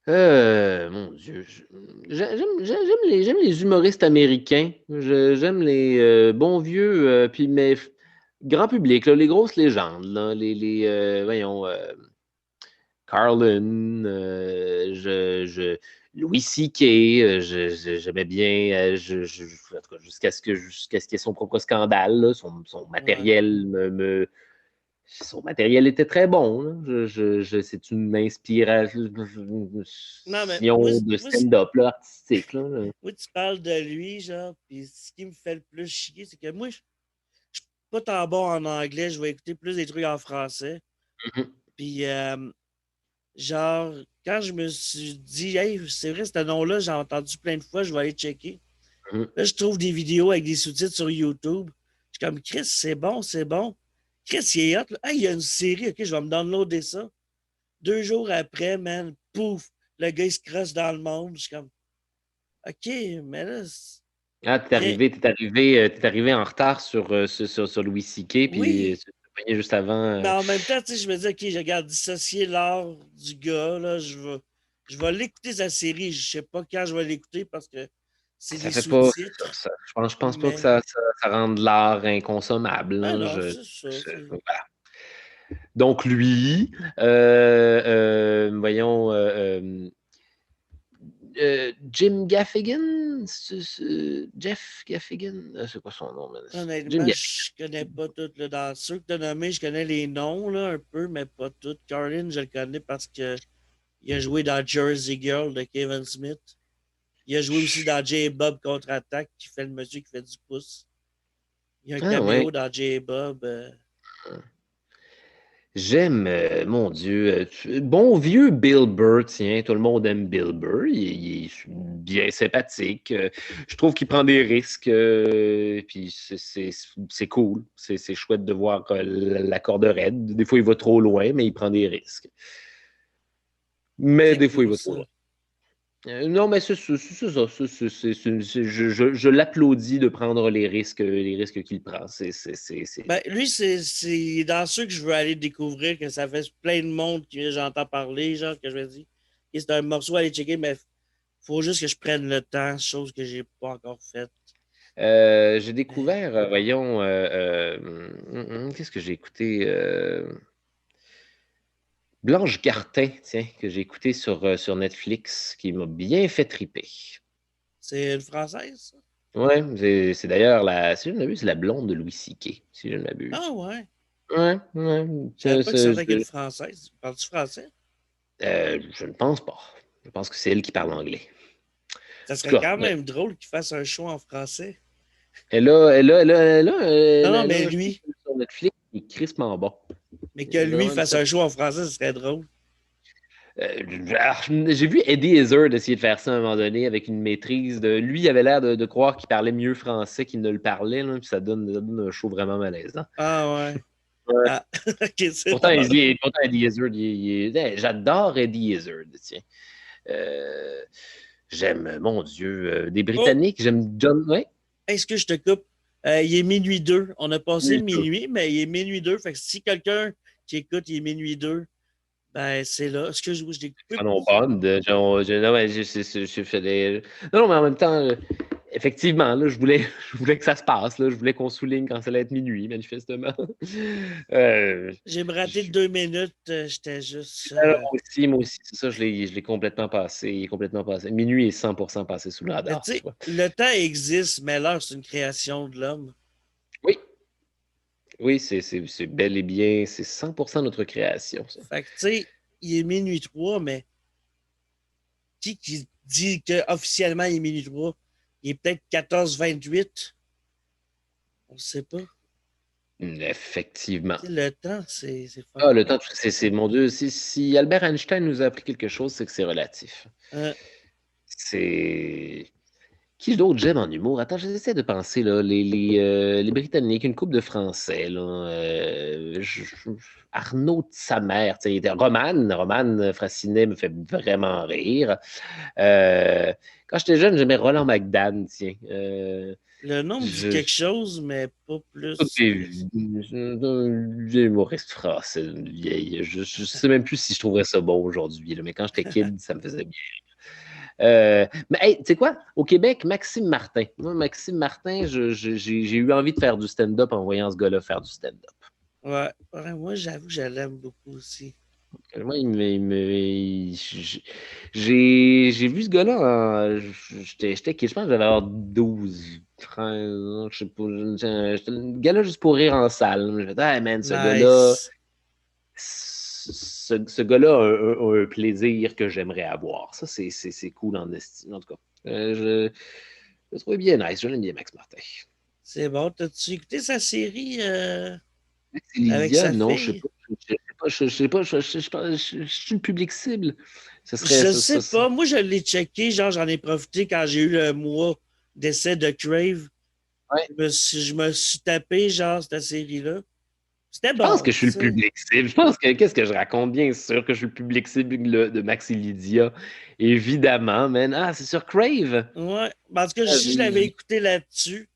Mon Dieu. J'aime les humoristes américains. J'aime les bons vieux, puis mais grand public, là, les grosses légendes, là, voyons, Carlin, Louis C.K., j'aimais bien, en tout cas, jusqu'à ce qu'il y ait son propre scandale, là, son
Ouais.
matériel son matériel était très bon, là. C'est une inspiration
Non, mais moi,
de stand-up là, artistique. Là.
moi, tu parles de lui, genre, puis ce qui me fait le plus chier, c'est que moi, je suis pas tant bon en anglais, je vais écouter plus des trucs en français.
Mhm,
Puis, genre, quand je me suis dit, hey, c'est vrai, ce nom-là, j'ai entendu plein de fois, je vais aller checker.
mhm.
Là, je trouve des vidéos avec des sous-titres sur YouTube. Je suis comme, Chris, c'est bon, c'est bon. Chris, il est hot, là. Hey, il y a une série, ok, je vais me downloader ça. 2 jours après, man, pouf, le gars, il se crosse dans le monde. Je suis comme, ok, mais là,
Ah, t'es arrivé en retard sur Louis C.K., puis
oui,
tu t'es pogné juste avant.
mais en même temps, tu sais, je me dis, ok, je regarde dissocier l'art du gars, là, je vais l'écouter sa série. Je sais pas quand je vais l'écouter parce que c'est
Ça
des
fait pas.
sous-titres,
Je pense pas que
mais,
ça rende l'art inconsommable.
ben
Là.
non, c'est ça.
Voilà. Donc, lui, voyons, Jim Gaffigan, Jeff Gaffigan, c'est quoi son nom? Jim
Honnêtement,
Gaffigan.
je connais pas tous. Là. Dans ceux que tu as nommés, je connais les noms là, un peu, mais pas tous. Carlin, je le connais parce que il a joué dans Jersey Girl de Kevin Smith. Il a joué aussi dans J-Bob Contre-Attaque, qui fait le monsieur qui fait du pouce. Il y a un
Ah ouais.
caméo dans J-Bob.
J'aime, mon Dieu, bon vieux Bill Burr, tiens, tout le monde aime Bill Burr, il est bien sympathique, je trouve qu'il prend des risques, puis c'est cool, c'est chouette de voir la corde raide, des fois il va trop loin, mais il prend des risques, mais
C'est
des fois il
cool,
va trop
ça.
loin. Non, mais c'est ça, je l'applaudis de prendre les risques qu'il prend,
Ben, lui, c'est dans ceux que je veux aller découvrir, que ça fait plein de monde que j'entends parler, genre, que je me dis, ok, c'est un morceau à aller checker, mais faut juste que je prenne le temps, chose que j'ai pas encore faite.
J'ai
Mais
découvert, voyons, qu'est-ce que j'ai écouté? Blanche Gardin, tiens, que j'ai écouté sur Netflix, qui m'a bien fait triper.
c'est une française, ça?
Ouais, c'est d'ailleurs si je ne m'abuse, c'est la blonde de Louis C.K., si je ne m'abuse.
Ah ouais.
Ouais, ouais.
Je savais pas que c'était qu'une française. Parles-tu français?
Je ne pense pas. Je pense que c'est elle qui parle anglais.
Ça
En tout
serait
cas,
quand même drôle qu'il fasse un show en français. Non, non,
elle a
mais
un show
lui,
sur Netflix qui est crissement bon.
mais que
Il est
lui
vraiment une
fasse un show en français, ce serait drôle.
J'ai vu Eddie Izzard essayer de faire ça à un moment donné avec une maîtrise de. Lui, il avait l'air de croire qu'il parlait mieux français qu'il ne le parlait, là, puis ça donne un show vraiment malaisant.
Ah ouais.
Ouais.
Ah, ok, c'est bon.
Pourtant, Eddie Izzard, j'adore Eddie Izzard, tiens. Euh, J'aime, mon Dieu, des
Oh,
Britanniques, j'aime John. Ouais.
est-ce que je te coupe? Il est minuit 2. On a passé minuit, mais il est minuit 2. Fait que si quelqu'un qui écoute, il est minuit 2, ben c'est là. Est-ce que je l'ai coupé
Non,
pour ça?
Bond, non, ouais, j'ai fait non, mais en même temps, effectivement, là, je voulais que ça se passe. Là, je voulais qu'on souligne quand ça allait être minuit, manifestement. Euh,
J'ai me raté de
je-
2 minutes. J'étais juste.
moi aussi, c'est ça, je l'ai complètement passé. Il est complètement passé. Minuit est 100% passé sous le
Mais
radar,
tu
tu
sais,
vois.
le temps existe, mais l'heure, c'est une création de l'homme.
Oui, oui, c'est bel et bien, c'est 100% notre création, ça.
Fait que tu sais, il est minuit 3, mais qui dit qu'officiellement il est minuit 3? Il est peut-être 14h28. On ne sait pas.
Effectivement.
Tu sais, le temps, c'est
Ah, le
fucké.
temps, c'est mon Dieu. Si Albert Einstein nous a appris quelque chose, c'est que c'est relatif.
Euh,
C'est. Qui d'autre j'aime en humour? Attends, j'essaie de penser, là. Les Britanniques, une couple de Français, là. Arnaud de sa mère, tu sais, Roman Fraissinet me fait vraiment rire. Quand j'étais jeune, j'aimais Roland McDan, tiens.
le nom me dit
Je,
quelque chose, mais pas
Toutes
plus
des
que ça.
vieilles humoristes français, une vieille. Je sais même plus si je trouverais ça bon aujourd'hui, là, mais quand j'étais kid, ça me faisait bien. Mais hey, tu sais quoi? Au Québec, Maxime Martin. Moi, Maxime Martin, j'ai eu envie de faire du stand-up en voyant ce gars-là faire du stand-up.
Ouais, ouais, moi, j'avoue que je l'aime beaucoup aussi.
Moi, j'ai vu ce gars-là, j'étais kid, je pense que j'avais avoir 12, 13 ans, je sais pas. J'étais le gars-là juste pour rire en salle. Je me disais, hey man,
Nice.
ce gars-là a un plaisir que j'aimerais avoir. Ça, c'est cool en estime. En tout cas, je le trouvais bien nice. Je l'aime bien, Max Martin.
C'est bon. T'as-tu écouté sa série
C'est
avec
Lydia,
sa
non, je sais
fille?
pas. Je sais pas, je suis le public cible. Ce serait
Je
ça,
sais
ça.
pas. Moi, je l'ai checké. Genre, j'en ai profité quand j'ai eu le mois d'essai de Crave.
Ouais.
Je me suis tapé, genre, cette série-là. C'était
Je pense
bon,
que je
tu
suis le
sais.
public cible. Je pense que qu'est-ce que je raconte? Bien sûr que je suis le public cible de Max et Lydia. Évidemment, man. Ah, c'est sur Crave.
Ouais. Parce que
Ah,
si je l'avais écouté là-dessus,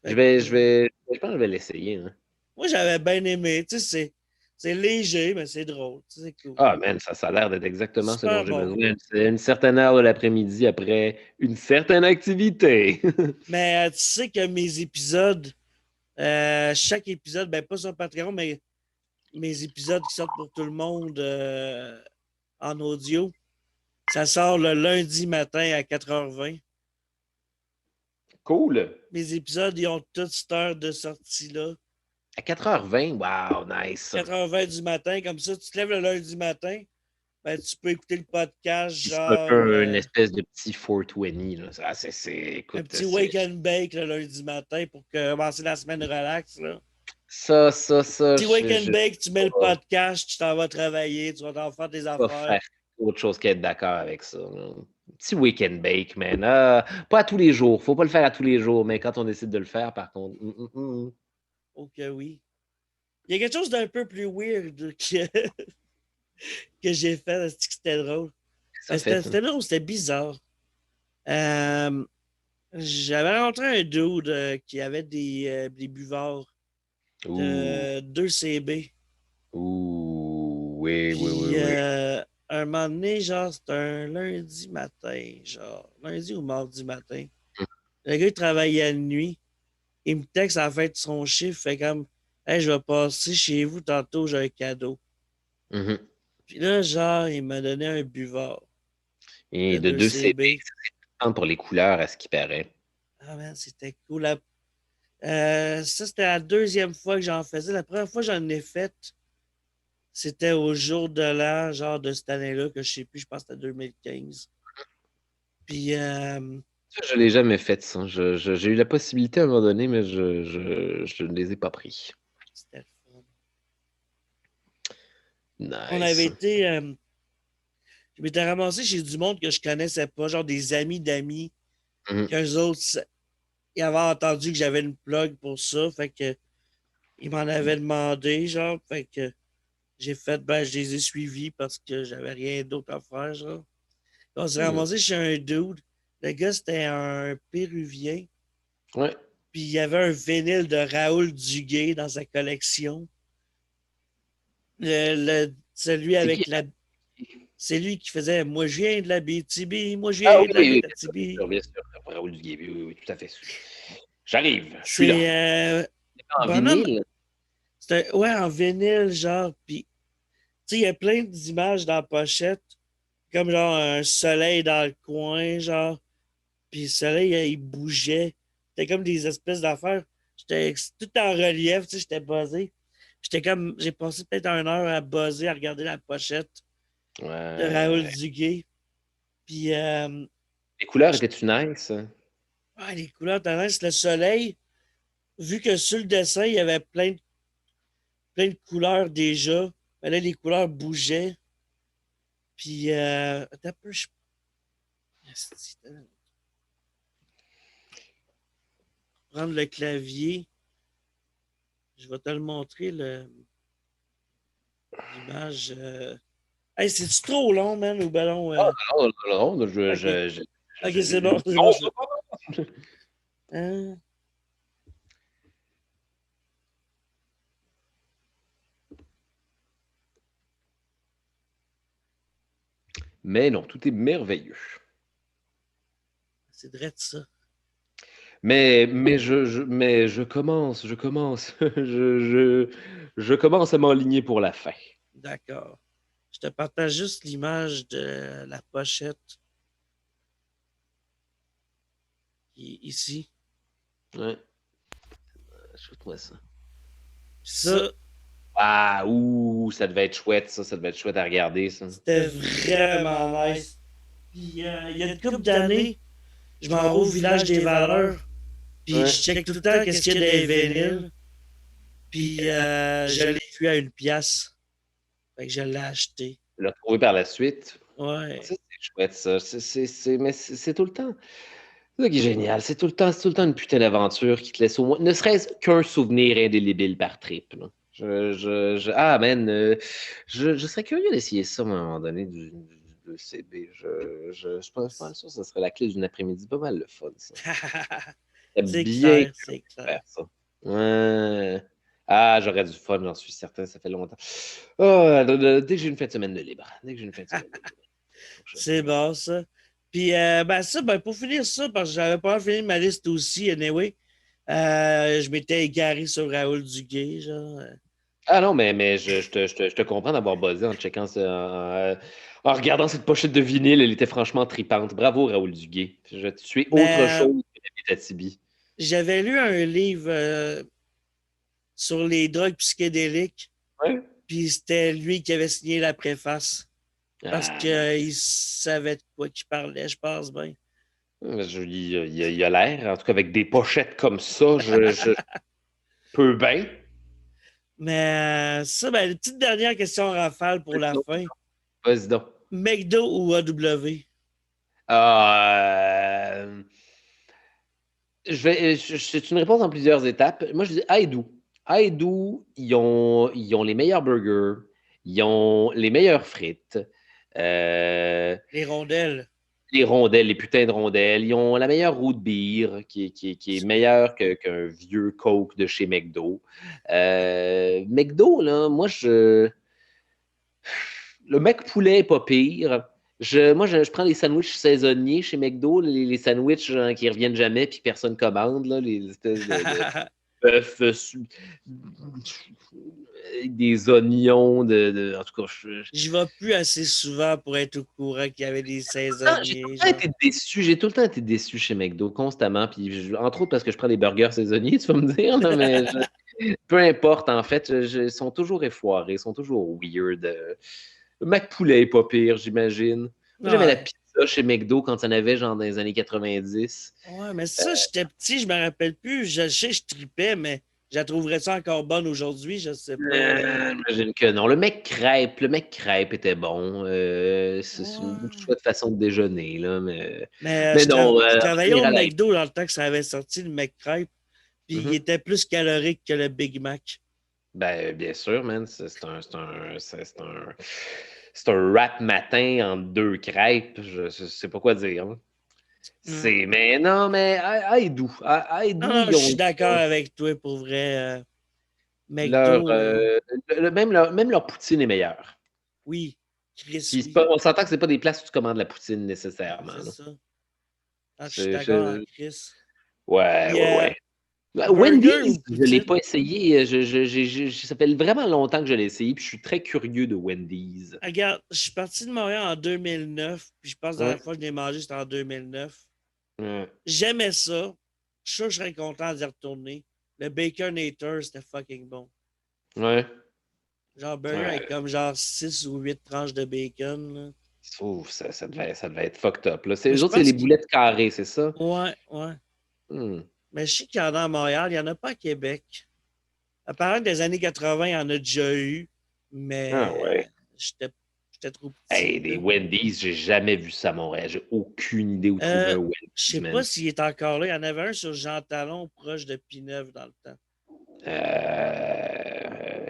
je
fait
vais, je
que,
vais, je pense que je vais l'essayer, hein.
moi, j'avais bien aimé. Tu sais, c'est léger, mais c'est drôle. Tu sais, c'est cool.
Ah, man, ça a l'air d'être exactement ce dont
Super
j'ai
bon.
besoin. C'est une certaine heure de l'après-midi après une certaine activité.
Mais tu sais que mes épisodes, chaque épisode, ben pas sur Patreon, mais mes épisodes qui sortent pour tout le monde en audio, ça sort le lundi matin à 4h20.
Cool.
Mes épisodes, ils ont toute cette heure de sortie-là.
À 4h20, wow, nice.
4h20 du matin, comme ça, tu te lèves le lundi matin, ben, tu peux écouter le podcast,
Puis c'est un
genre
peu une espèce de petit 420, là. Ah,
un
écoute,
petit wake and bake le lundi matin pour commencer la semaine relax. Là.
ça,
Petit wake and
je
bake, tu mets le
vais
podcast, tu t'en vas travailler, tu vas t'en faire tes
pas
affaires.
faire autre chose qu'être d'accord avec ça, là. Petit week-end bake, man. Pas à tous les jours. Faut pas le faire à tous les jours, mais quand on décide de le faire, par contre.
Ok, oui. Il y a quelque chose d'un peu plus weird que j'ai fait, c'est que c'était drôle.
Ça
Mais
fait,
c'était drôle, c'était bizarre. Euh, J'avais rencontré un dude qui avait des buvards
Ouh,
de 2 CB.
ouh, oui, oui, oui,
Puis
oui.
un moment donné, genre, c'était un lundi matin, genre, lundi ou mardi matin. Le gars, il travaillait la nuit. Il me texte à la fin de son chiffre, fait comme, hey, je vais passer chez vous tantôt, j'ai un cadeau.
Mhm.
Puis là, genre, il m'a donné un buvard
Et
de
de
2
2 CB,
CB.
c'est pour les couleurs, à ce qui paraît.
Ah, man, c'était cool. Ça, c'était la deuxième fois que j'en faisais. La première fois que j'en ai fait, c'était au jour de l'an, genre de cette année-là, que je sais plus, je pense que c'était 2015. Puis,
Ça, je l'ai jamais fait, ça. J'ai eu la possibilité à un moment donné, mais je ne les ai pas pris.
c'était le fun. On avait
Nice.
été. Je m'étais ramassé chez du monde que je connaissais pas, genre des amis d'amis,
Mhm.
qu'eux autres, ils avaient entendu que j'avais une plug pour ça, fait que ils m'en avaient demandé, genre, fait que j'ai fait, ben, je les ai suivis parce que j'avais rien d'autre à faire, genre. On s'est
Mhm.
ramassé chez un dude. Le gars, c'était un Péruvien,
Ouais.
puis il y avait un vinyle de Raoul Duguay dans sa collection. Celui
C'est qui?
avec la. C'est lui qui faisait Moi, je viens de la BTB, moi, je
Ah
viens
oui,
de la
oui, oui, bien sûr,
BTB.
bien sûr, bien sûr. Raoul Duguay, oui, oui, oui, tout à fait. J'arrive, je suis là.
C'est
En
bonhomme,
vinyle?
ouais, en vinyle, genre, puis, tu sais, il y a plein d'images dans la pochette, comme genre un soleil dans le coin, genre, puis le soleil, il bougeait. C'était comme des espèces d'affaires. J'étais tout en relief, tu sais, j'étais buzzé. J'étais comme, j'ai passé peut-être 1 heure à buzzer, à regarder la pochette de Raoul
Ouais.
Duguay. Puis,
Les couleurs étaient-tu nice?
les couleurs, t'as le soleil, vu que sur le dessin, il y avait plein de couleurs déjà, ben là, les couleurs bougeaient. Puis, attends un peu, asti, prendre le clavier. Je vais te le montrer, l'image. Hey, c'est-tu trop long, man, au ballon?
Non, non, non,
OK. OK, c'est bon, c'est bon.
non,
C'est bon. Hein?
mais non, tout est merveilleux.
C'est vrai de ça.
Mais je commence, je commence à m'enligner pour la fin.
D'accord. Je te partage juste l'image de la pochette qui est ici.
Ouais, shoot-moi ça.
Ça,
Ah, ouh, ça devait être chouette, ça devait être chouette à regarder, ça.
c'était vraiment nice. Puis, il y a une couple d'années, je m'en vais au village des valeurs. Puis,
Ouais.
je check tout le temps qu'est-ce qu'il y a des vinyles. Puis, je l'ai vu à 1 pièce. Fait que je l'ai acheté.
Le retrouver par la suite.
Ouais.
Ça, c'est chouette, ça. Mais c'est tout le temps. C'est ça qui est génial. C'est tout le temps une putain d'aventure qui te laisse au moins, ne serait-ce qu'un souvenir indélébile par trip, là. Ah, man, je serais curieux d'essayer ça à un moment donné du CB. Je pense pas sûr que ça serait la clé d'une après-midi. Pas mal le fun, ça. J'aime
C'est
bien
clair, c'est clair.
faire ça. Ouais. Ah, j'aurais du fun, j'en suis certain, ça fait longtemps. Ah, dès que j'ai une fin de semaine de libre. Dès que j'ai une fin de semaine de libre.
C'est bon, ça. Puis, ben ça, ben pour finir ça, parce que j'avais pas fini ma liste aussi, anyway. Je m'étais égaré sur Raoul Duguay, genre.
Ah non, mais je te comprends d'avoir buzzé en checkant ça, en regardant cette pochette de vinyle, elle était franchement tripante. Bravo, Raoul Duguay. Tu es autre
Mais
chose que Abitibi.
j'avais lu un livre sur les drogues psychédéliques,
Ouais.
puis c'était lui qui avait signé la préface. Parce
Ah, non.
qu'il savait de quoi qu'il parlait, je pense bien.
Il a l'air, en tout cas avec des pochettes comme ça, je peux bien.
Mais ça, ben, une petite dernière question en rafale pour la fin.
Vas-y donc.
McDo ou AW?
Euh, c'est une réponse en plusieurs étapes. Moi, je dis Haïdou. Haïdou, ils ont les meilleurs burgers, ils ont les meilleures frites, euh,
Les rondelles.
les rondelles, les putains de rondelles. Ils ont la meilleure root beer qui est meilleure qu'un vieux Coke de chez McDo. McDo, là, le mec poulet est pas pire. Je prends les sandwichs saisonniers chez McDo, les sandwichs genre, qui reviennent jamais puis que personne commande, là, les espèces de bœuf avec des oignons, en tout cas,
J'y vais plus assez souvent pour être au courant qu'il y avait des
j'ai tout
saisonniers,
le temps
genre.
été déçu. J'ai tout le temps été déçu chez McDo, constamment. Puis, entre autres parce que je prends des burgers saisonniers, tu vas me dire, là, mais peu importe, en fait, ils sont toujours effoirés, ils sont toujours weird. Le McPoulet est pas pire, j'imagine. Moi, j'aimais la
Ouais.
pizza chez McDo quand il y en avait, genre, dans les années 90.
Ouais, mais ça, j'étais petit, je me rappelle plus. Je sais, je tripais, mais je la trouverais ça encore bonne aujourd'hui, je sais pas.
J'imagine que non. Le mec crêpe était bon. C'est une
Ouais.
chouette façon de déjeuner, là,
Mais
mais non,
je
en
travaillais au
général,
McDo dans le temps que ça avait sorti, le McCripe, puis il
mhm.
était plus calorique que le Big Mac.
Ben, bien sûr, man. C'est un rap matin en deux crêpes. Je sais pas quoi dire, là.
Ouais.
Mais non, mais Haïdou.
Non,
Haïdou,
non, je suis d'accord avec toi pour vrai.
leur,
McDo,
même leur poutine est meilleure.
oui. Chris,
Puis
oui.
on s'entend que c'est pas des places où tu commandes la poutine
Non,
nécessairement,
c'est
là.
ça. Ah, je suis
C'est,
d'accord avec
c'est-
Chris.
Ouais,
Puis,
ouais, ouais.
burger
Wendy's,
ou
je l'ai
poutine?
pas essayé. Ça fait vraiment longtemps que je l'ai essayé, puis je suis très curieux de Wendy's.
Regarde, je suis parti de Montréal en 2009, puis je pense que la
Ouais.
dernière fois que je l'ai mangé, c'était en 2009.
Ouais.
J'aimais ça. Je suis sûr que je serais content d'y retourner. Le Baconator, c'était fucking bon.
Ouais.
Genre, burger avec
Ouais.
comme genre 6 ou 8 tranches de bacon, là.
Ouf, ça devait être fucked up, là.
Mais
Eux
je
autres, c'est
pense
les
qu'il.
boulettes carrées, c'est ça?
Ouais, ouais.
Hmm.
Mais je sais qu'il y en a à Montréal, il n'y en a pas à Québec. Apparemment, des années 80, il y en a déjà eu,
Ah
mais
ouais.
j'étais j'étais trop
Hey,
petit,
des
là.
Wendy's, j'ai jamais vu ça à Montréal. J'ai aucune idée où trouver
Euh,
un
je
Wendy's,
sais pas
man.
s'il est encore là. Il y en avait un sur Jean Talon, proche de Pineuve dans le temps.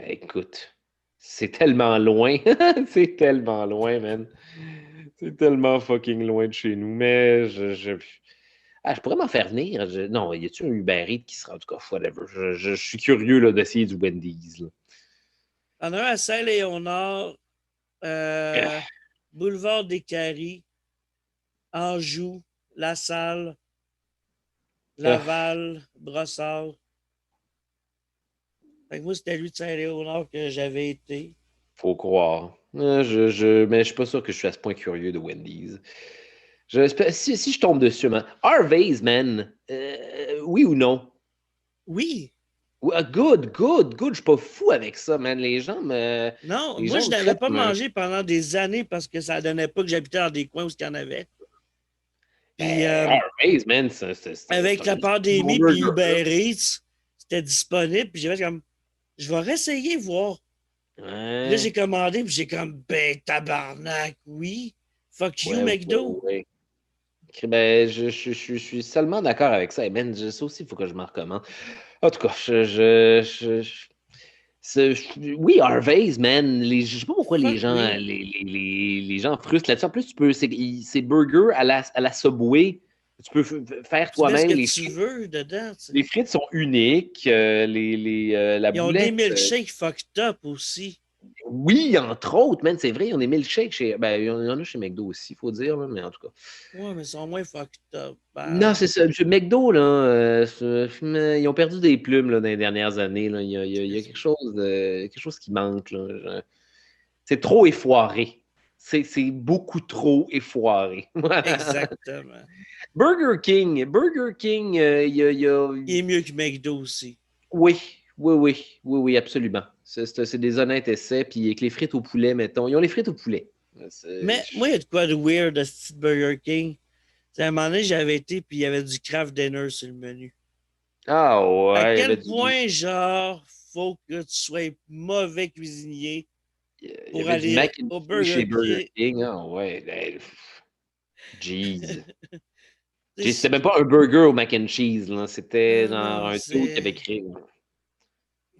Écoute, c'est tellement loin. C'est tellement loin, man. C'est tellement fucking loin de chez nous. Mais je pourrais m'en faire venir. Non, y a-tu un Uber Eats qui sera en tout cas, whatever. Je suis curieux là, d'essayer du Wendy's, là.
Il y en a un à Saint-Léonard,
Ah,
Boulevard des Caries, Anjou, La Salle,
ah,
Laval, Brossard. Fait que moi, c'était lui de Saint-Léonard que j'avais été.
faut croire. Mais je suis pas sûr que je suis à ce point curieux de Wendy's. Si je tombe dessus, man. Harvey's, man. Oui ou non?
Oui,
Good, good, good. Je suis pas fou avec ça, man.
non,
Les
moi,
gens
je
me
n'avais
traitent
pas
comme un.
mangé pendant des années parce que ça donnait pas que j'habitais dans des coins où il y en avait. Puis
Harvey's, man, c'est
avec la
un bon
pandémie, puis
burger, là.
Uber Eats, c'était disponible. Puis j'ai fait comme, je vais réessayer voir. Puis là, j'ai
Ouais,
commandé, puis j'ai comme, ben, tabarnak, oui. Fuck you,
ouais, ouais,
McDo.
ouais. Ben, je suis seulement d'accord avec ça. Et man, ça aussi, il faut que je m'en recommande. En tout cas, oui, Harvey's, man. Je sais pas pourquoi les
Fuck
gens,
oui.
les gens frustrent là-dessus. En plus, tu peux, c'est burger à la Subway. Tu peux faire
Tu mets ce
toi-même
que
les
tu
frites.
veux dedans, tu sais.
Les frites sont uniques. La
Ils ont des
boulette.
milkshakes fucked up aussi.
Oui, entre autres, man, c'est vrai, on est milkshake chez. Ben, il y en a chez McDo aussi, il faut dire, là, mais en tout cas.
Ouais, mais ils sont moins fucked up.
Non,
Ben,
c'est ça. Chez McDo, là, ils ont perdu des plumes là, dans les dernières années. Là. Il y a quelque chose qui manque. Là. C'est trop effoiré. C'est beaucoup trop effoiré.
exactement.
Burger King. Burger King,
Il est mieux que McDo aussi.
oui, oui, absolument. C'est des honnêtes essais. Puis avec les frites au poulet, mettons. Ils ont les frites au poulet. C'est-
Mais moi, il y a de quoi de weird de ce petit Burger King. C'est à un moment donné, j'avais été, puis il y avait du craft dinner sur le menu.
Ah
À
ouais, il y avait
quel point, genre, faut que tu sois mauvais cuisinier
il y
pour
avait du
aller
mac and
au
cheese chez
Burger
Burger
King?
King. Ah ouais, ben, jeez. C'était
Tu
même pas un burger au mac and cheese, là. C'était genre
non,
un tout qui avait
c'est.
créé.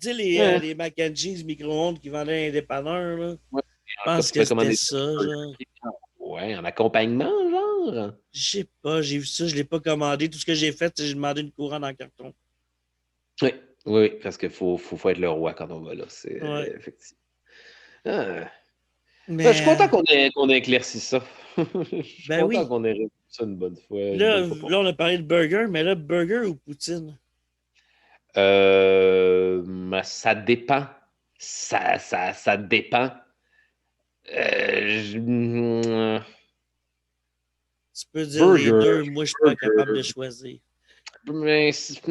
Tu sais,
Ouais,
les mac and cheese micro-ondes qui vendaient à un dépanneur, là.
ouais.
Je
En tout cas,
pense
tu
que
pouvais
c'était
commander ça chez
ça,
Burger
genre.
King. Ah ouais, en accompagnement, genre.
Je sais pas, j'ai vu ça, je l'ai pas commandé. Tout ce que j'ai fait, c'est que j'ai demandé une couronne en carton.
Oui, oui, parce qu'il faut être le roi quand on va là. C'est
Ouais.
effectivement. Ah. Ben, je suis content
Mais,
qu'on ait éclairci ça. Je suis
ben
content
oui.
qu'on ait réussi ça une
Là,
bonne fois pour
là, on a parlé de burger, mais là, burger ou poutine?
ça dépend. Ça dépend. Euh,
Tu peux dire les
burger,
deux, moi, je suis pas capable de
burger.
choisir.
Mais c'est-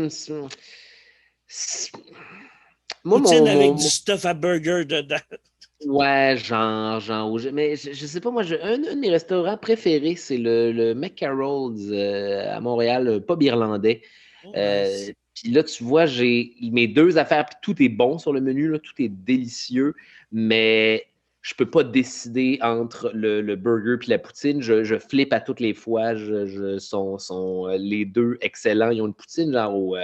moi,
Poutine avec du
mon-
stuff à burger dedans.
ouais, mais je sais pas, moi, un de mes restaurants préférés, c'est le McCarroll's à Montréal, un pub irlandais.
Oh, nice.
Puis là, tu vois, j'ai mes deux affaires, puis tout est bon sur le menu, là, tout est délicieux, mais je peux pas décider entre le burger puis la poutine. Je flippe à toutes les fois. Sont les deux excellents. Ils ont une poutine genre au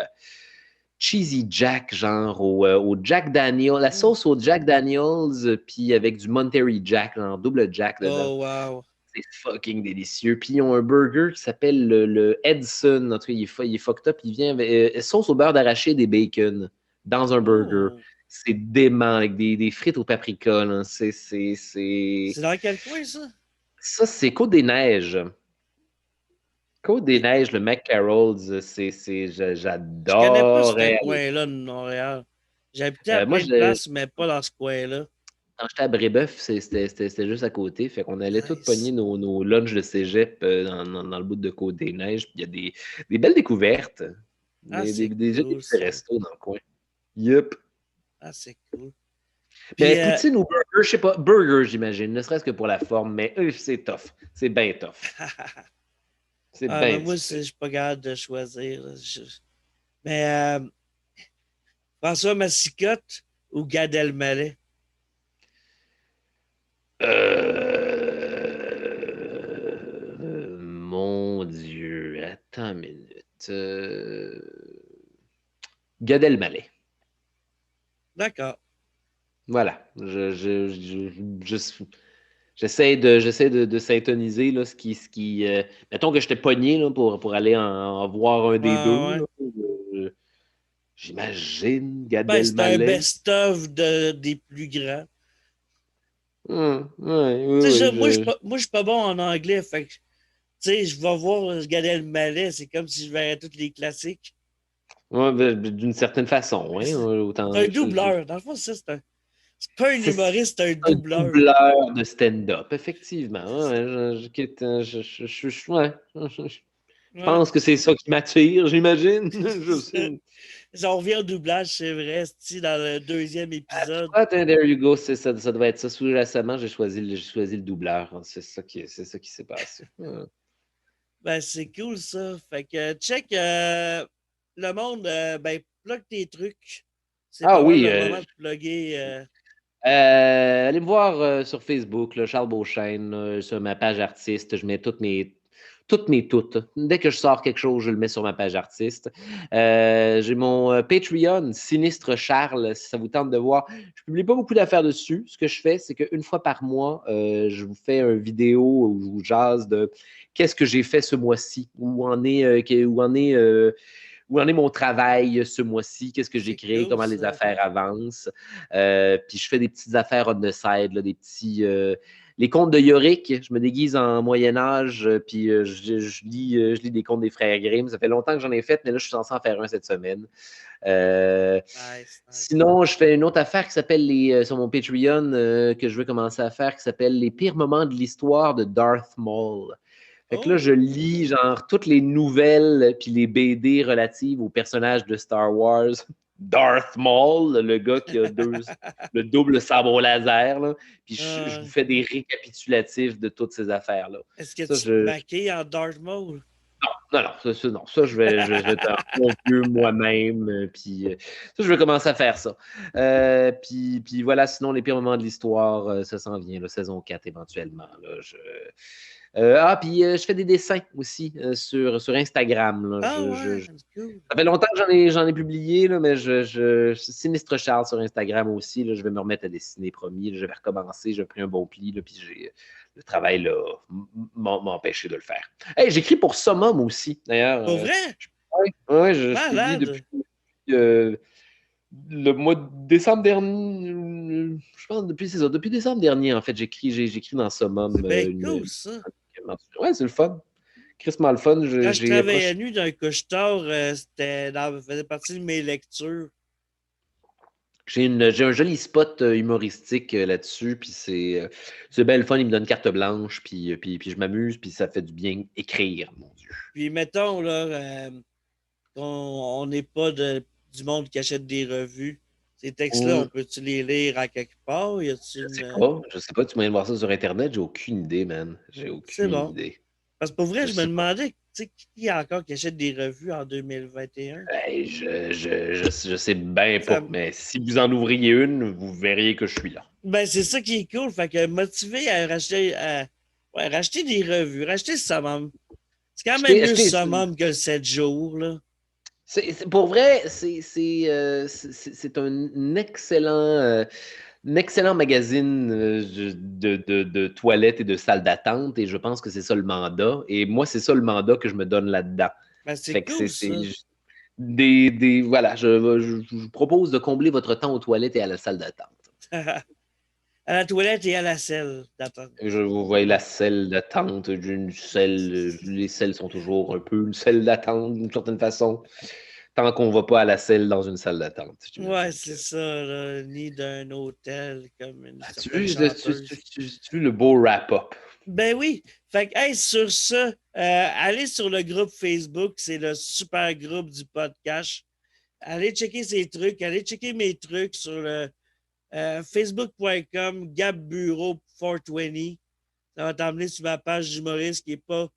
Cheesy Jack, genre au Jack Daniels, la
Mm.
sauce au Jack Daniels, puis avec du Monterey Jack, genre double Jack dedans.
Oh, wow.
C'est fucking délicieux. Puis ils ont un burger qui s'appelle le Edson. En tout cas, il est fucked up. Il vient avec sauce au beurre d'arachide et bacon dans un burger.
Oh.
C'est dément avec des frites au paprika. Là.
C'est dans quel coin, ça?
Ça, c'est Côte-des-Neiges.
Ok.
Côte-des-Neiges, le McCarroll's,
Je connais pas ce
j'adorais aller.
coin-là de Montréal. J'ai habité à
Moi,
plein de places, mais pas dans ce coin-là.
quand j'étais à Brébeuf, c'était juste à côté. Fait qu'on allait tous pogner
Nice.
nos lunchs de cégep dans le bout de Côte-des-Neiges. Puis il y a des belles découvertes.
Ah, c'est
Des jolis
cool,
petits
ça.
restos dans le coin. Yup.
Ah, c'est cool. Puis,
Mais poutine ou burger, je sais pas. Burger, j'imagine. Ne serait-ce que pour la forme. Mais c'est tough. C'est bien tough. C'est
ah, mais
bien
moi,
difficile.
je suis pas capable de choisir. Mais François Massicotte ou Gad Elmaleh?
Mon Dieu, attends une minute. Gad Elmaleh.
D'accord.
Voilà. J'essaie de syntoniser là, mettons que j'étais pogné là, pour aller en voir un
Ouais,
des deux.
ouais.
Là. Euh, J'imagine Gad
Ben, c'est un
Elmaleh.
best-of des plus grands.
Ouais, oui,
Tu sais,
oui.
moi, je suis pas bon en anglais. Fait que, tu sais, je vais voir Gad Elmaleh. C'est comme si je verrais tous les classiques.
Ouais, d'une certaine façon, hein,
C'est
autant.
un doubleur. Dans le fond, ça, c'est pas un
C'est
humoriste, c'est un
un
doubleur.
doubleur de stand-up, effectivement. Ouais, ouais. Je
Ouais.
pense que c'est ça qui m'attire, j'imagine. Je sais.
Si on revient au doublage, c'est vrai, dans le deuxième
Tu
épisode.
vois, there you go, ça doit être ça. Sous récemment, j'ai choisi le doubleur. Hein. C'est ça qui s'est passé. Ouais.
Ben, c'est cool, ça. Fait que, check, le monde, ben, plug tes trucs. C'est
Ah
pas mal
oui,
le moment de plugger.
allez me voir sur Facebook, là, Charles Beauchesne, sur ma page artiste. Je mets toutes. Dès que je sors quelque chose, je le mets sur ma page artiste. J'ai mon Patreon, Sinistre Charles, si ça vous tente de voir. Je publie pas beaucoup d'affaires dessus. Ce que je fais, c'est qu'une fois par mois, je vous fais une vidéo où je vous jase de qu'est-ce que j'ai fait ce mois-ci, où en est mon travail ce mois-ci, qu'est-ce que j'ai
C'est
créé,
cool,
comment les
ça.
affaires avancent. Puis je fais des petites affaires on the side, là, des petits. Les contes de Yorick, je me déguise en Moyen-Âge, puis je lis des contes des frères Grimm. Ça fait longtemps que j'en ai fait, mais là, je suis censé en faire un cette semaine.
Nice, nice.
Sinon, je fais une autre affaire qui s'appelle sur mon Patreon que je veux commencer à faire, qui s'appelle Les pires moments de l'histoire de Darth Maul. Fait que là, je
Oh!
lis genre toutes les nouvelles puis les BD relatives aux personnages de Star Wars. Darth Maul, le gars qui a le double sabre laser, là. Puis je vous
Euh,
fais des récapitulatifs de toutes ces affaires-là.
Est-ce que
Ça,
tu te maquilles en Darth Maul?
non, ça, je vais être un bon vieux moi-même, puis ça, je vais commencer à faire ça. Puis voilà, sinon, les pires moments de l'histoire, ça s'en vient, la saison 4 éventuellement. Là, puis je fais des dessins aussi sur Instagram. Là.
Ah ouais, c'est cool.
Ça fait longtemps que j'en ai publié, là, mais Sinistre Charles sur Instagram aussi. Là, je vais me remettre à dessiner, promis. Là, je vais recommencer. J'ai pris un bon pli, là, puis le travail là, m'a empêché de le faire. Hey, j'écris pour Summum aussi, d'ailleurs.
Pour vrai?
Ouais, je publie
Malade.
depuis euh, le mois de décembre dernier. Je pense depuis, c'est ça, depuis décembre dernier, en fait, j'écris dans
C'est
Summum
bien cool, ça.
Ouais, c'est le fun. Crissement le fun.
Quand je
J'ai
travaillais à
approché.
nuit d'un couche-tard, faisait partie de mes lectures.
J'ai un joli spot humoristique là-dessus, puis c'est bien le fun. Il me donne carte blanche, puis je m'amuse, puis ça fait du bien écrire, mon Dieu.
Puis mettons, là, on n'est pas du monde qui achète des revues. Ces textes-là, on
Hum,
peut-tu les lire à quelque part? Y a-t-il une.
je sais pas, tu m'as voir ça sur Internet, j'ai aucune idée, man. J'ai
C'est
aucune
bon.
idée.
Parce que pour vrai,
Je
je me
sais pas.
demandais, tu sais, qui y a encore qui achète des revues en 2021?
Hey, je sais bien
Ça,
pas, mais si vous en ouvriez une, vous verriez que je suis là.
ben, c'est ça qui est cool. Fait que motivé à racheter, ouais, racheter des revues, racheter le summum. C'est quand même mieux le
Acheter,
summum que le 7 jours, là.
pour vrai, c'est un excellent magazine de toilettes et de salles d'attente, et je pense que c'est ça le mandat. Et moi, c'est ça le mandat que je me donne là-dedans.
Ben, c'est
Fait que
cool, ça.
voilà, je vous propose de combler votre temps aux toilettes et à la salle d'attente.
À la toilette et à la selle d'attente.
Je vous vois la selle d'attente, d'une selle, les selles sont toujours un peu une selle d'attente d'une certaine façon, tant qu'on ne va pas à la selle dans une salle d'attente.
Ouais,
J'imagine que.
c'est ça, là. Ni d'un hôtel, comme une
As-tu
certaine
vu,
chanteuse.
tu vu le beau wrap-up?
Ben oui. Fait que, hey, sur ça, allez sur le groupe Facebook, c'est le super groupe du podcast. Allez checker ces trucs, allez checker mes trucs sur le facebook.com Gabbureau 420. Ça va t'emmener sur ma page d'humoriste qui n'est pas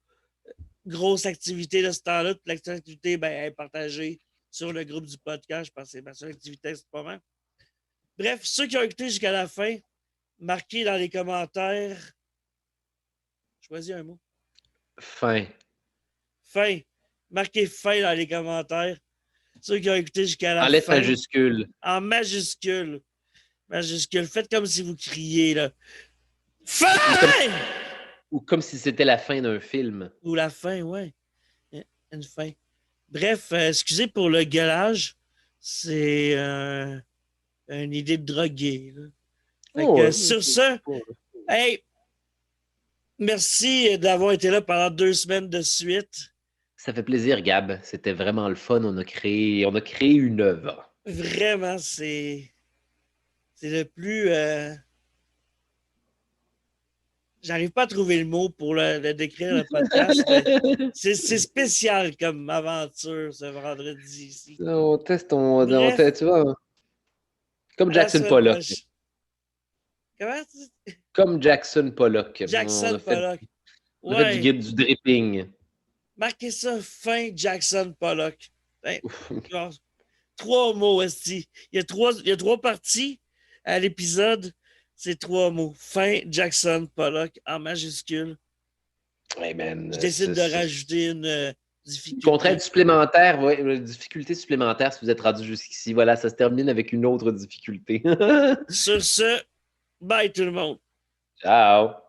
grosse activité de ce temps-là. Toute l'activité ben, est partagée sur le groupe du podcast parce que c'est ma seule activité en ce moment. Bref, ceux qui ont écouté jusqu'à la fin, marquez dans les commentaires. Choisis un mot.
Fin.
Fin. Marquez fin dans les commentaires. Ceux qui ont écouté jusqu'à la
Enlève
fin.
majuscule.
En majuscule. Majuscule. Faites comme si vous criez, là. Fin!
Ou comme si c'était la fin d'un film.
Ou la fin, ouais. Une fin. Bref, excusez pour le gueulage. C'est une idée de drogué. Là. Fait que, sur ce, hey, merci d'avoir été là pendant 2 semaines de suite.
Ça fait plaisir, Gab. C'était vraiment le fun. On a créé une œuvre.
Vraiment, c'est le plus... J'arrive pas à trouver le mot pour le décrire, le podcast, mais c'est spécial comme aventure ce vendredi ici.
On teste, tu vois. Comme Jackson Pollock.
Comment?
Comme Jackson Pollock.
Jackson Pollock.
On a fait du dripping.
Marquez ça, fin Jackson Pollock. 3 mots, esti. Il y a 3 parties à l'épisode. C'est 3 mots. Fin Jackson Pollock en majuscule.
Hey man,
je décide de rajouter une difficulté.
Contrainte supplémentaire, ouais, une difficulté supplémentaire si vous êtes rendu jusqu'ici. Voilà, ça se termine avec une autre difficulté.
Sur ce, bye tout le monde.
Ciao.